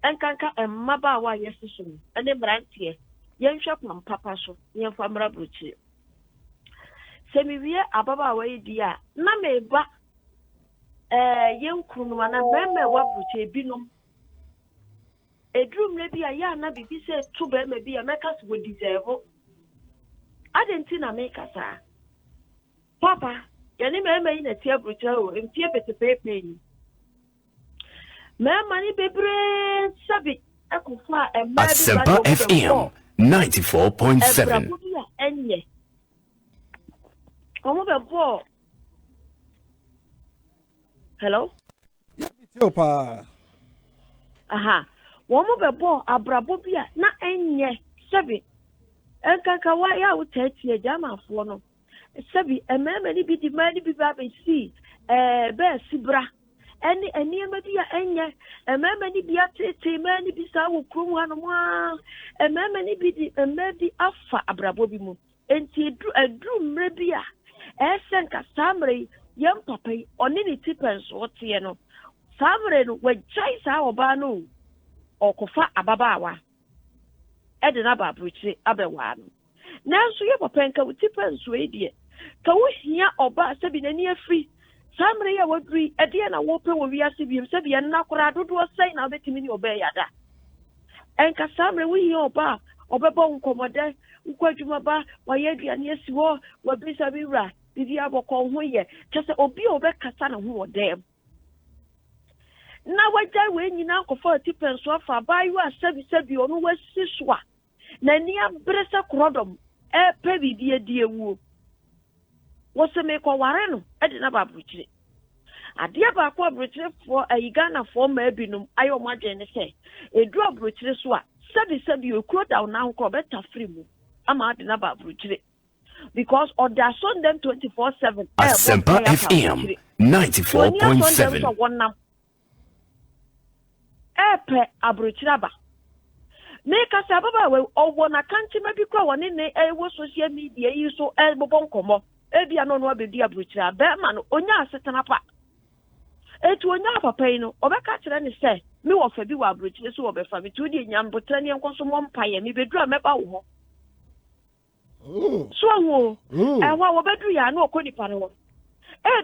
enkanka emmaba wa yesusu ene brantie yenhwe pam papa so yenfa mra Abrokyire se mi wie ababa wa yi a na me ba yenkunu na bemme wa Abrokyire binom edrum le bia ya na bibi se to be me bia make us we deserve adentina make us papa ya ni me yi na tie Abrokyire o entie petepepe yi me mani bebre sabi akufa Asempa94.7FM enye omo be bo hello Yo pa aha womo bebo abrabo bia na enye sebi enkaka wa ya utatie jamafo no sebi emema ni bi di mani bi ba be si be sibra eni eniema bia enye emema ni bia tete mani bi sa wo krum ha no ma emema ni bi di emedi afa abrabo bi mu enti edru mre bia esenka samre yam papai oni ni tipens wotie no samre no wajai sa oba no okofa ababawa edena ba Abrokyire abewa no nanso ye papa nka wutipa nso edie ka wo hia oba sabi nani afri Samre ya wodri ede na wo pe wo wiase biem se bia na kora dodo sei na betimi ni obey yada enka samre wi oba obebo nkomode nkwadwuma ba waye aduane asiwo wabisa biwra bibi aboko ho ye kyese obi obekasa na ho wodem na wagya we nyina akofo tipenso afa bayu asabi onu wasi soa na ni abresa krodom pe bibie diewu woseme ko ware no ede na babruchire ade ba ko abruchire fo ayigana fo ma abinum ayo madwe ne se edu abruchire so a sabi okuro down na nko beta free mu ama ade na babruchire because order son them 24/7 Asempa94.7FM epe abruchire ba make us ababa we owo na kanti ma bi kwa woni ne wo social media yi so bobo nkomo ebia no no abedi abruchira be ma no onya asetena pa etu onya papa yi no obeka kire ne se me wo fa bi wa abruchire so obefa bi tu di nyambotra ne enkoso mo mpaye me bedura meba wo ho so ho wa wo bedu ya na okoni pa ne wo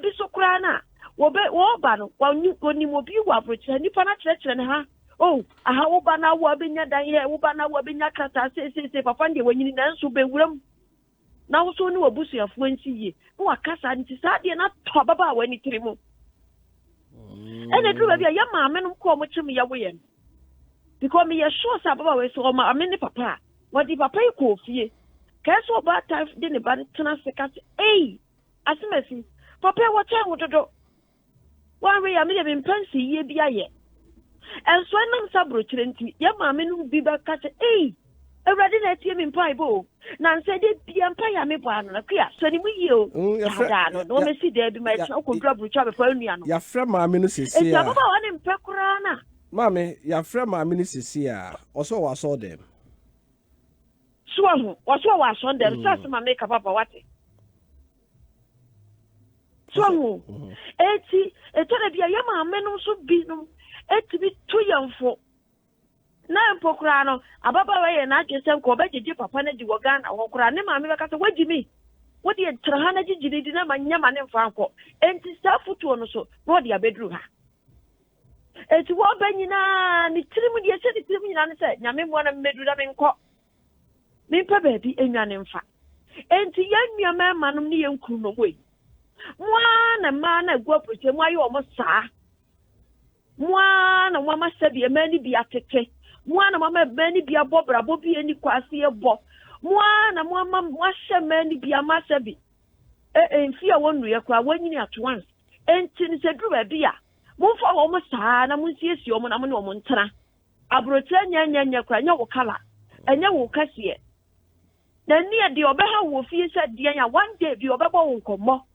bi so kura na wo ba no woni mo bi wa abruchira nipa na kire ne ha aha wo ba na wo abenya dan ye wo ba na wo abenya kata se papa ndi wanyini na nso be wuram na wo so ni wabusuafo ntiye no wakasa nti saade na to baba wani tirimu ene dru ba bia ya maame no ko mo chim ya wo ye because me ye sure sa baba we so ma ame ni papa wadi papa ko fie kaso ba ta de ne ba tena seka asimesi papa wo cha wo dodo wan we ya me ye mpansi ye bia ye enso nam sabro chirenti ya maame no bi ba ka che Everybody na tie me mpai bo na nse de bia mpai ya me bo ano na kwa so ni mu yio no me si de bi ma cha ko dra brucha be fa nua no ya frɛ maame no sisi a baba wa ne mpe kura na maame ya frɛ maame no sisi a oso wa so dem so ho oso wa so dem so ma make papa wate so ho eti etore bia ya maame no so bi no eti bi to yamfo na mpokura no ababa we na adwesem ko bejeje papa na di wogana ho kura ne maame be kasa wagimi wodi entra na gigiri di na manyama ne mfa anko enti safuto no so no di abedru ha eti wo banyina ni tirimu di ese di tirimu nyina ne se nyame mo na medu da menko mimpa baabi enwane mfa enti yanua mama no ne yenkuru no we mwa na ma na gwa proche mwa yo mo saa mwa na mwa masabi emani bi atete mwana mama mani bia bobra bobi eni kwase ebo mwana mama mwashe mani bia masabi enfia wonu ye kwa wanyini at once enti ni se dru bia mumfa wo mo saa na munsiesi wo mo na mo ne wo mo ntena abrotia nya kwa nya wo kala enya wo kase na ni de obeha wo fie se de anya one day bi obebo wo nkomo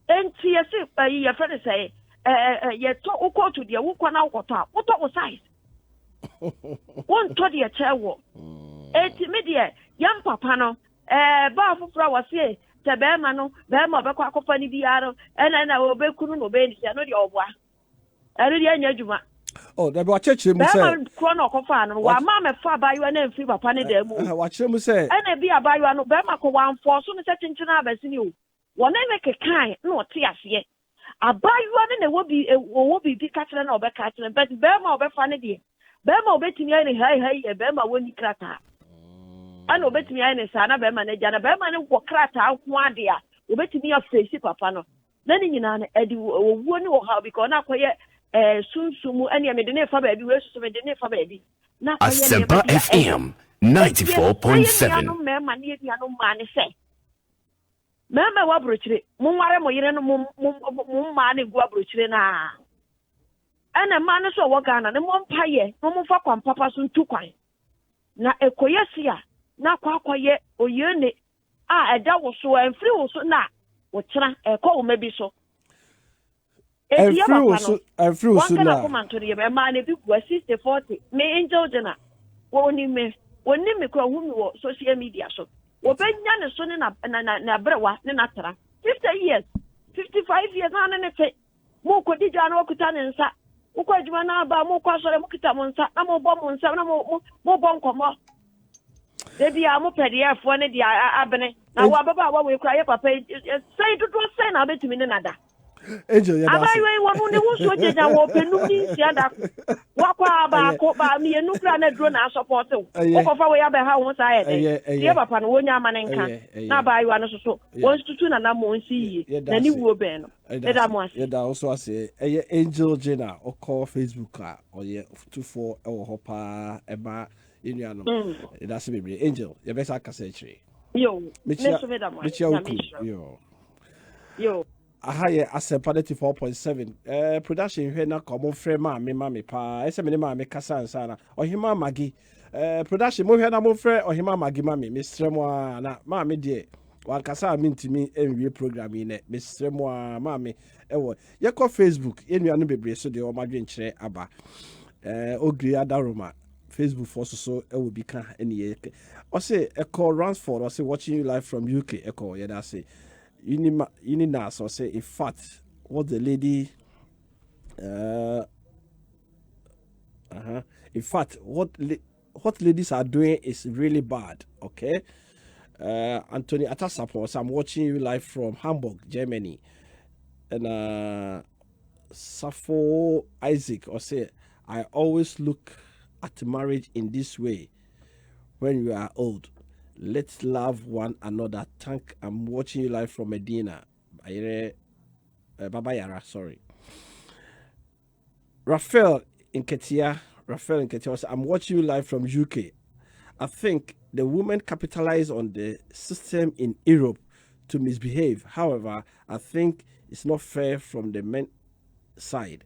enti ye se ye friend say ye to ukotu de wo kwa na wo to a wo to wo size won to de chewo eti me de yam papa no ba fufura wase te be ma no be ma obekwa akofa ni biaro na obekunu no be ni no de oboa ero de anya adwuma da be wa cheche mu se be ma kro no akofa no wa ma me fa bayo na mfi papa ne da mu wa chere mu se na bi abayo no be ma ko wan fo so no se chinchina abasi ni o wona me kekan na o te ase abayo ne wo bi bi ka kire na obeka kire but be ma obefa ne de bema obetimi ya ni hai bema woni krata ana obetimi ya ni sana bema na jana bema ne wo krata ho ade a obetimi ya face papa no na ni nyina na edi owo ni wo ha because na koye sunsumu ene me de ne fa ba bi we susu me de ne fa ba bi na koye Asempa FM 94.7 no mema ne bia no ma ne se mema wa brochire munware mo yire no mum ma ne gu abrochire na ana ma no so wo Ghana ne mo mpaye no mo fa kwam papa so ntu kwan na ekoyesia na kwakoye oyene eda wo so enfri wo so na wo kira ekọ wo mabi so enfri wo so na ko man to ye ma na bi ku 60-40 me angel jena woni me ko hu mi wo social media so wo benya ne so ne na brewa ne na tra 50 years 55 years na ne te mo ko di jana wo kuta ne nsa ukwa juma na ba mo kwa sore mo kita mo nsa na mo bo mo nsa na mo bo nkomo de bia mo pdf ne dia abene na wa baba wa we kura ye papa sei dodo sei na betumi ne nada Angel, yeah, that's Abayi one who was so jeja wo penu ni siada. Wakwa ba ko ba mi enu kra na dro na support. Okofa we ya be ha won sa ye. Ye papa no wonya amanenka. Na abayi wa no so. Won tutu na mo nsi yi. Na ni wo be no. Eda mo ase. Yeah, that also ase. Angel Jenna o call Facebook or ye 24 e wo hopa e ba enu ano. That's me Angel. You best akase chire. Yo. Me so be da mo. Yo. Aha ye Asempa94.7 production hwe na komo frɛ ma me pa ese me ma me kasa ansana ohima magi production mo hwe na mo frɛ ohima magi ma me mesrɛ mo na ma me de wan kasa me ntimi enwie program yi ne mesrɛ mo ma me ewo ye ko Facebook enua no bebre so de o madwe nkyerɛ aba ogri adaroma Facebook for so ewo bi ka ene ye o say Echo Ransford o say watching you live from UK Echo ye da say Unina so say in fact what the lady in fact what ladies are doing is really bad. Okay, Anthony Atasapo, so I'm watching you live from Hamburg, Germany. And Safo Isaac or say I always look at marriage in this way when you are old. Let's love one another. I'm watching you live from Medina. Baba Yara, sorry. Raphael Nketia, I'm watching you live from UK. I think the women capitalize on the system in Europe to misbehave. However, I think it's not fair from the men side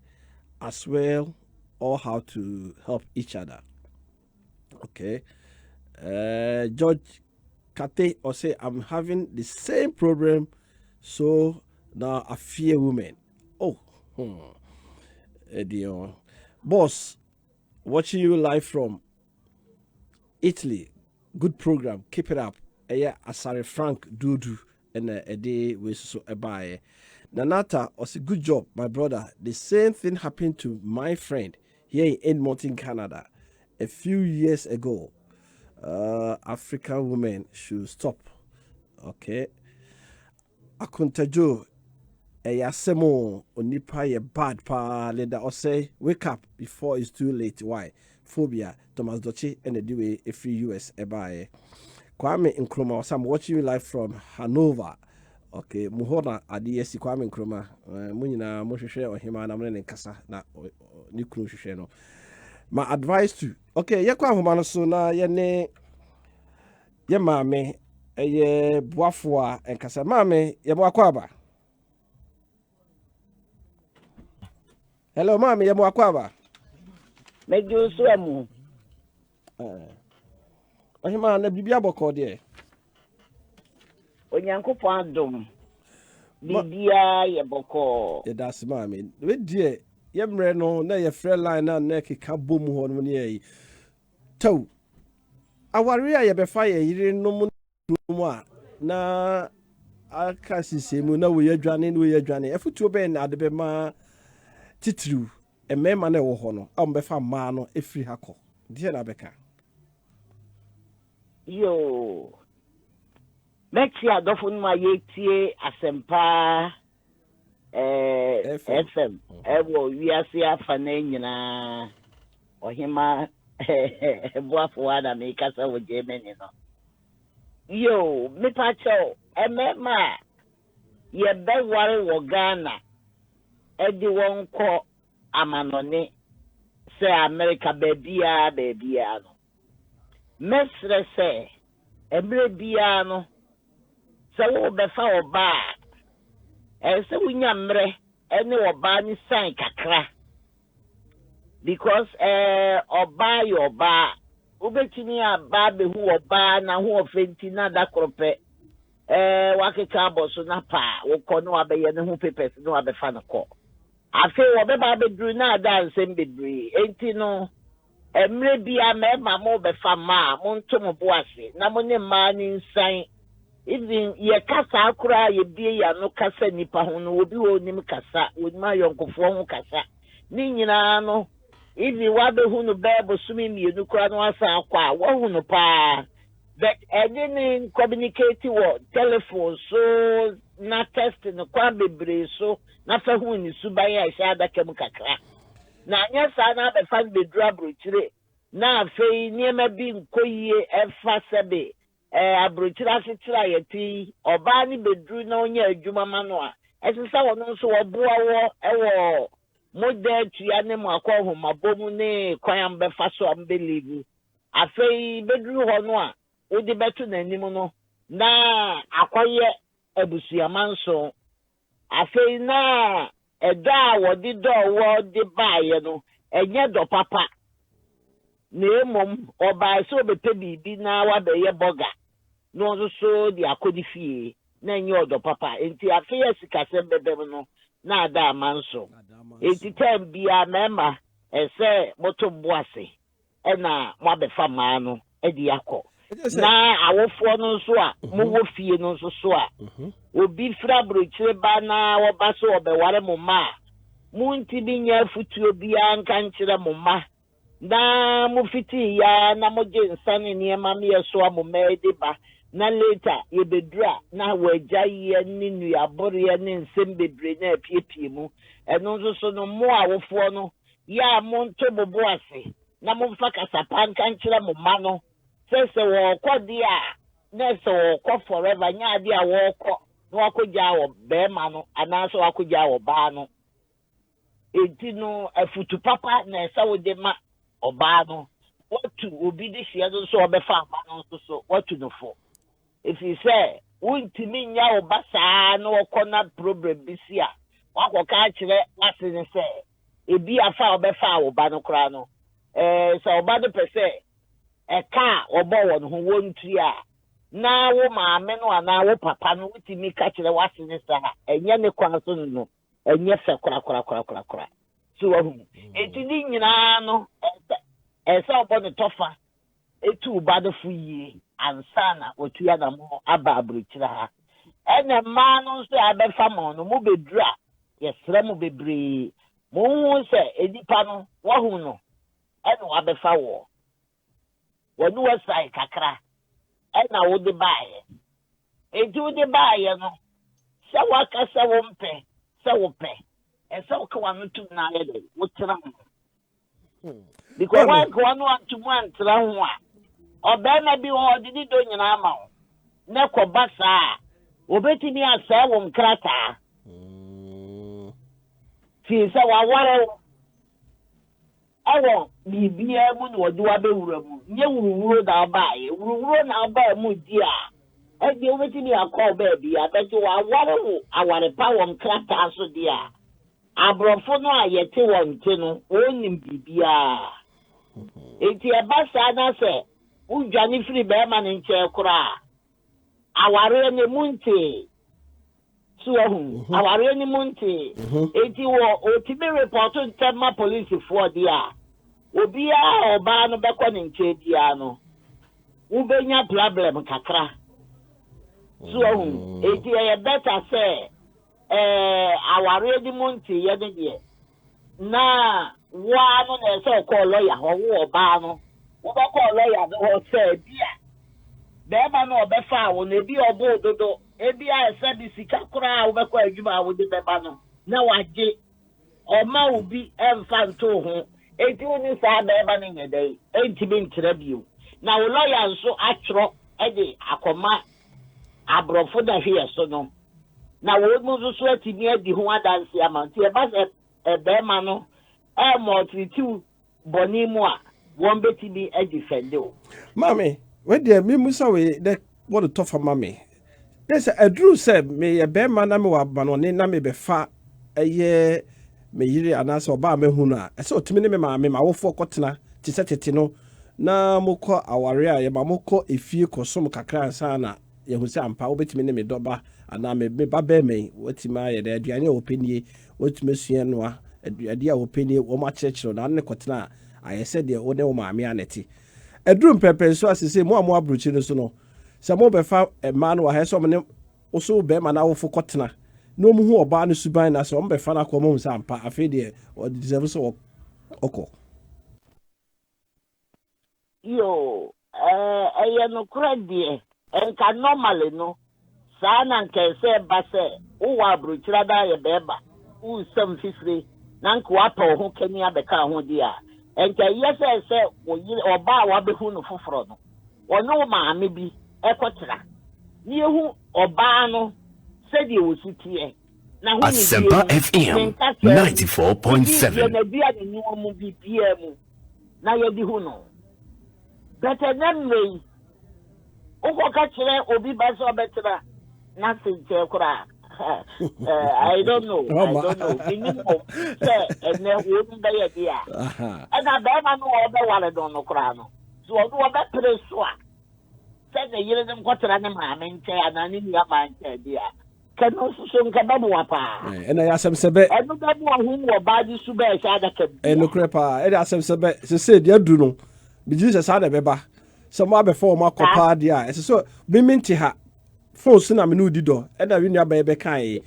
as well, or how to help each other. Okay. George Kate or say I'm having the same problem, so now I fear women. Boss, watching you live from Italy. Good program, keep it up. Asare Frank Dudu and a day with so a buy. Nanata or say good job, my brother. The same thing happened to my friend here in Edmonton, Canada, a few years ago. African women should stop. Okay. Akuntajo Eyasemo Onipa ye bad pa leda or say wake up before it's too late. Why? Phobia, Thomas Doche and the DWA a free US ebaye. Kwame Nkrumah, so I'm watching you live from Hanover. Okay, Muhona Adiesi Kwame Nkrumah. Munina Moshushe or Hima Namren Kasa na Nikunu Shusheno. My advice to okay, yakwa humano so na ye mame ye boafoa enkasa mame ye boakwa aba. Hello mame ye boakwa aba. Meju so amu. Ohima na bibia boko de. Onyankopon adom. Bibia ye boko. Ye das mame. We die ye mre no na ye frɛ line na na keka bom ho no ne yi. Taw. Awari a ye be fa ye yire no mu a na aka sisemu na we yadwane efutuo be na ade be ma titru emema na wo ho no am be fa ma no efiri hako die na beka Yo. Mexi adofo no ayetie Asempa FM ewo wiase afa na nyina ohima boafo ada me kasa wo Germany no. Yo, me pacho emema ye be ware wo Ghana edi won ko amanone se America bebia no. Mesre se emre bia no se wo be fa oba se wunya mre ene oba ni san kakra because oba yo ba ubetini aba be hu oba na hu ofenti na dakrope wakeka aboso na pa wo kono abeye ne hu papers no abefa na ko afi wo be ba bedru na ada nsem bedri enti no emre bia ma mo befa ma mo ntom boase na mo ne ma ni nsan even ye kasa akura ye bie ya no kasa nipa ho no obi wo nim kasa onim ayonkofo ho kasa ni nyina no even wa be hu no bebo sumi mienu kura no asa akwa wo hu no pa but I didn't communicate with telephone so na test no kwa bebre so na fa hu ni subaya sha da kem kakra na anya sa na be fa bedru Abrokyire na afei niema bi nkoyie efa sebe Abrokyire asetira yeti oba ni bedru na onya adwuma ma no a esisa wono so oboa wo ewo model tuya ne mu akọ homabom ne kwan be fa so am believe afei bedru ho no a odi beto nanim no na akoye abusuamanso afei na eda wodi do wo de baaye no enye do papa na emom oba so bete bibi na wa be ye boga no so di akodi fie na enye odo papa enti afei asikase bebem no na ada amanso enti tambia mema ese motombo ase na mo abefa maa no edi akọ na awofo no so a mo wo fie no so a obi fra Abrokyire ba na wo ba so obeware mo ma mu nti bi nya futuo bia nka nkyere mo ma na mo fiti ya na mo je nsane niema me so a mo mede ba na later ye bedura na wagya ye ni nuabore ne nsem bebre na apiepie mu eno so no mo awofo no ya mo nto bobo ase na mo mfa kasapa nka nkyere mo ma no sese wo kodi a na se wo ko forever nya ade a wo ko no akogya wo be ma no ana so akogya wo ba no enti no afutu papa na esa wo de ma oba no watu obi de hia so obefa ma no so watu no fo if you say wontimi nya wo basa no wo na problem bisia wakoka kire wasene se ebi afa obefa wo ba no kra no so oba de pese eka obo won ho wontua na wo maame no ana wo papa no wutimi ka kire wasene sa enye ne kwan so no enye fe kora so wo eti ni nyina no esa obo ne tofa etu ba de fuyi ansana otua na mo aba Abrokyire ha ene ma no so abefa mo no mo bedura yesra mo bebre mo hu se edipa no wo hu no ene abefa wo wonu wasai kakra ena wo de baaye eju de baaye no se waka se wo mpe se wo pe ese wo ka wanu tum na ye de wo tira because one ko wanu antum antira ho a obema bi wo didi do nyina ama wo ne ko basa obetimi asa wo nkrata fi se wa ware awo bibia mu no wode wa bewura mu nye wuruwuro da baaye wuruwuro na ba mu di a ede obetimi akọ ba bia beti wa ware wo aware pa wo nkrata so di a abrofo no ayete wo nte no onim bibia enti ebasa na se ujani free be ma ne nche kura aware ne munte suohu aware ne munte enti wo otime report ntema police for dia obi a oba no bekọ ne nche dia no ubenya problem kakra suohu enti e better say aware ne munte ye ne de na wa no na so call lawyer ho wo oba no wo ba call lawyer no say bia beba no obefa wo na bi obo ododo ebi a ese bi sika kura wo be kwa adwuma wo de beba no na waje o ma obi emfa nto ho enti woni sa beba no nyedai enti bi ntira bio na wo lawyer nso atro e de akoma abrofo da hwe so no na wo mu so atimi adi ho adanse amanti e ba bema no mo tritu boni mu a won beti bi e defend o mami we dey me musa we the what the tough mami there's a drew said me bema na me wa banone na me be fa eye me yiri anasa oba me hu na e se otimi ne me ma wo fo kotena ti setete no na mokọ aware a ye ba mokọ efie kosom kakra ansa na ye hu se ampa obetimi ne me doba ana me ba be me watima ye de aduane openie watime sua noa aduade a openie wo ma chechiro na ne kotena ayese de wo ne wo maame aneti edrum pepe so asese mo amo Abrokyire so no se mo be fa ma no wa he so me wo so be ma na wo fo kotena no mu hu oba no suban na so mo be fa na ko mo nsa ampa afi de o deserve so oko yo no credit and can normally no. Sana nke se ba se uwa Abrokyire da ye beba u sam fifiri na nko apa ho kani abeka ho dia enke yese se oba wa behu no foforo no ono maame bi ekotra ni ehu oba no se die wositie na hu ni Asempa FM 94.7 na bia ni omu bi pm na ye di hu no bete nemrei uko ka kire obi ba so betra. Nothing, I don't know. Minimum, and then wouldn't be a dear. And I bet I know all the wallet on the crown. So I'll do a better swap. Said the year them got to run my main chair and I need your mind, dear. Can also soon come up. And I asked him, Sebe, I don't know whom will buy this super shadow. And look, Crepa, and I asked him, Sebe, they said, you do know. Be Jesus had a beba. Some before my copa, dear. So, be minty her. Phone na me no dido e da wi nua ba be kan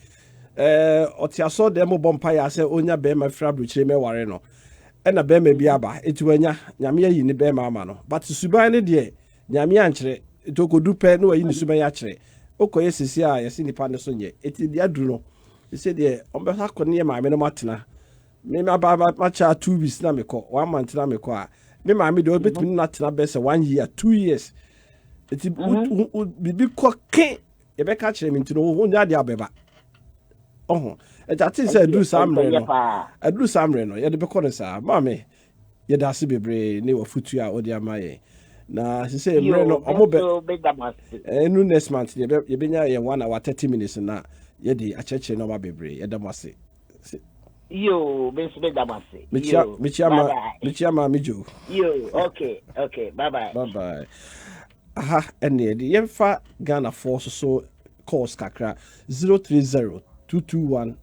otiaso dem bompa ya se onya be ma fra Abrokyire me ware no e na be ma bi aba etuanya nyame ayi ni be ma ama no but suban ne de nyame ankere etokodu pe no ayi ni suban ya kere okoye sisi a yesi nipa ne so nye eti dia duru no se de ombe sa ko ne ma me no matena me ma ba ma cha 2 weeks na me ko 1 month na me ko a me ma me de obetumi na tena be se 1 year 2 years. It's bibi koke e be ka kire mi ntino wo nya de abeba oh e that is do samre no adu samre no ye de be ko sa ma me ye da se bebre ne wo futu a odi amaye na se say mre no omo be enu next month ye be nya ye 1 hour 30 minutes na ye de acheche no ma bebre ye da mase yo be da mase michiama mijo yo okay bye bye aha ene de yemfa Ghana force so calls kakra 030-221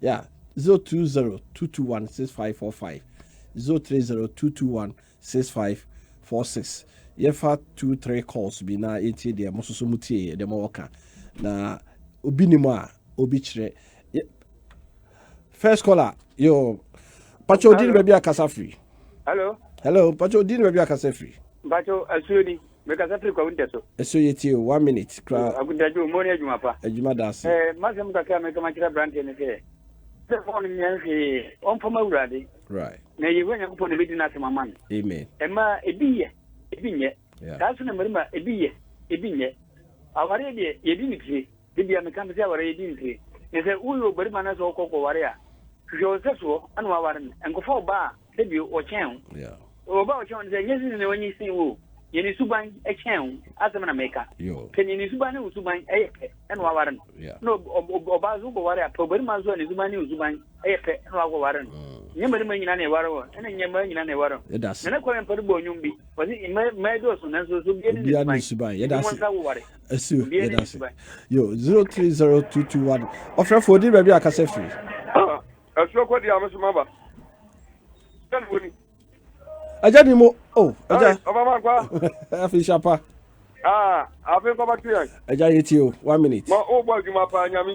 yeah 020-221-6545 030-221-6546 yemfa 2-3 calls bi na enti de mo so mutie de mo woka na obi ni mo a obi kire first caller yo pacho din baby akasa free hello pacho din baby akasa free pacho asuri because Africa won't so. So you 1 minute. I would do more Jumapa. Juma das. Masam Kaka make a matcha brand in the day. The morning on from a ready. Right. Now you went upon the meeting at my man. Amen. Emma, a bee, that's a number, a bee, our idea, you didn't see. Did you become our agency? They said, we will bring manners or cocoa warrior. Joseph and Warren and go for bar, debut or channel. Yeah. About John, yes, when you see who. Yeni suban echen azamana meka ken yeni suban ni suban eyepe eno awaren no obazu go ware apobari mazo ni suban ni suban eyepe eno ago waren nyemari manyina na ewaro ene nyemari nyina na ewaro na ko empari bo nyumbi wasi medo so na so bi ni suban yedasi asu yedasi yo 030221 offer for di baby akase free asu ko di amasuma dan woni Ajani mo aja Amankwa afi shapa afi ko batu aja yeti o 1 minute ma o gbo adwuma pa nyame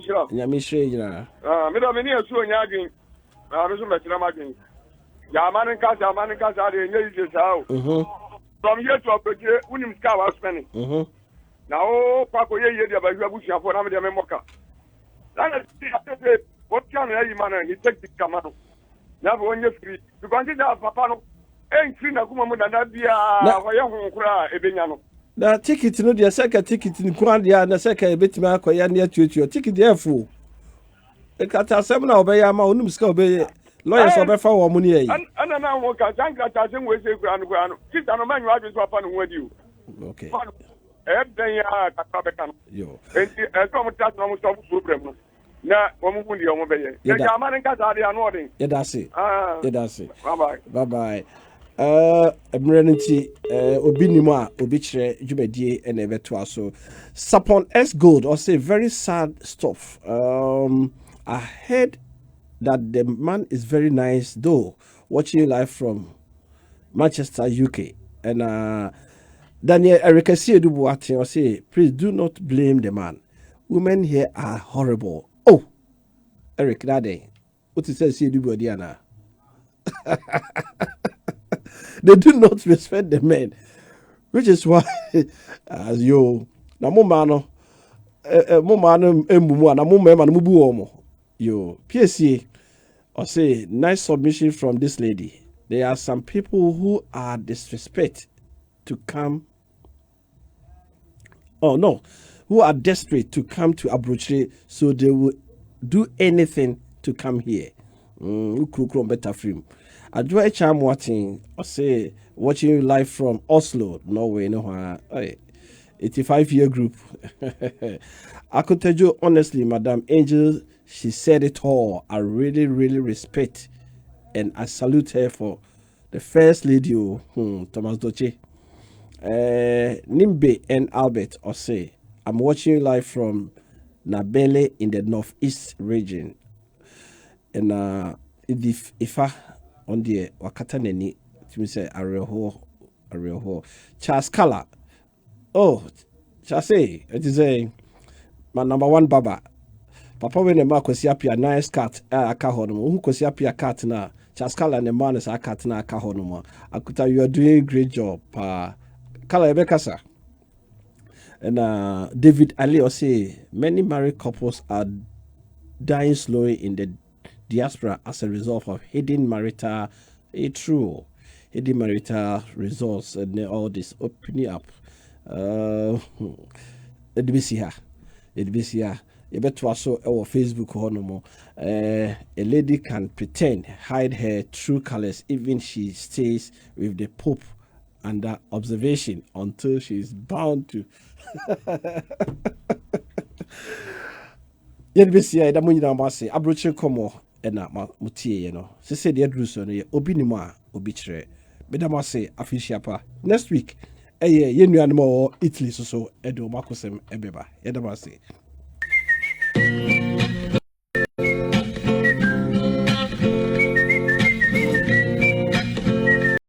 hire nyina me do me ni asu onya adwen me so metira madwen ya manin ka de nye ije sa o from here to Abrokyire unim ska wa spending na o Kwaku ye de ba hwa busuafo na me de me moka na ti ate what can you man he take the command na bo onye free because that papa no entry na kuma mu dada bia waye honkura ebenya no na ticket no dia seka ticket ni kwa dia na seka ebetima akoya na atuatu ticket dia fu e kata sem na obeya ma onum ska obeye lawyers obefa wo mu ni yi ana na wo ka janka ta sem we se kura no tita no manyu adwe so papa no wadi o okay ben ya kata beka no yo enti so mo tata no mo so problem no na wo mu hundi o mo beye ya jamani ka ta dia no odin yedase bye bye Emerenity obi nimu a obi kire dwumadie na ebeto aso Sapon S Gold or say very sad stuff. I heard that the man is very nice though. Watching you live from Manchester, UK. And Daniel Erica Siedubuati or say, please do not blame the man. Women here are horrible. Oh, Eric, that day. What is that Siedubuadiana? They do not respect the men. which is why as you na mo ma no emumu na mo ma no mubu omo yo PSA or say nice submission from this lady. There are some people who are disrespect to come. Oh no, who are desperate to come to Abrokyire, so they will do anything to come here. Better film. I do a charm watching or say watching you live from Oslo, Norway. No, 85-year group. I could tell you honestly, Madam Angel, she said it all. I really, really respect and I salute her for the first lady, Thomas Doche. Nimbe and Albert or say, I'm watching you live from Nabele in the northeast region. And if I on the Wakata Neni, to say Areho. Charles Kala. Oh, Charles, it is my number one baba. Papa when the mark was a nice cat, a kahonum, who was a cat na. Charles Kala and the man is a cat na kahonum. I could tell you are doing a great job, Kala Ebekasa. And David Ali or say many married couples are dying slowly in the diaspora as a result of hidden marital hidden marital results and all this opening up. Let me see here. You better also our Facebook a lady can pretend, hide her true colors, even she stays with the Pope under observation until she is bound to. Let me see. I don't know say Abrokyire Nkomo na mutie no. Se say the adru so no obi ni mu a obi kire. Me da say afishia pa. Next week ye nuanom Italy so edo makosem ebeba. Ye da say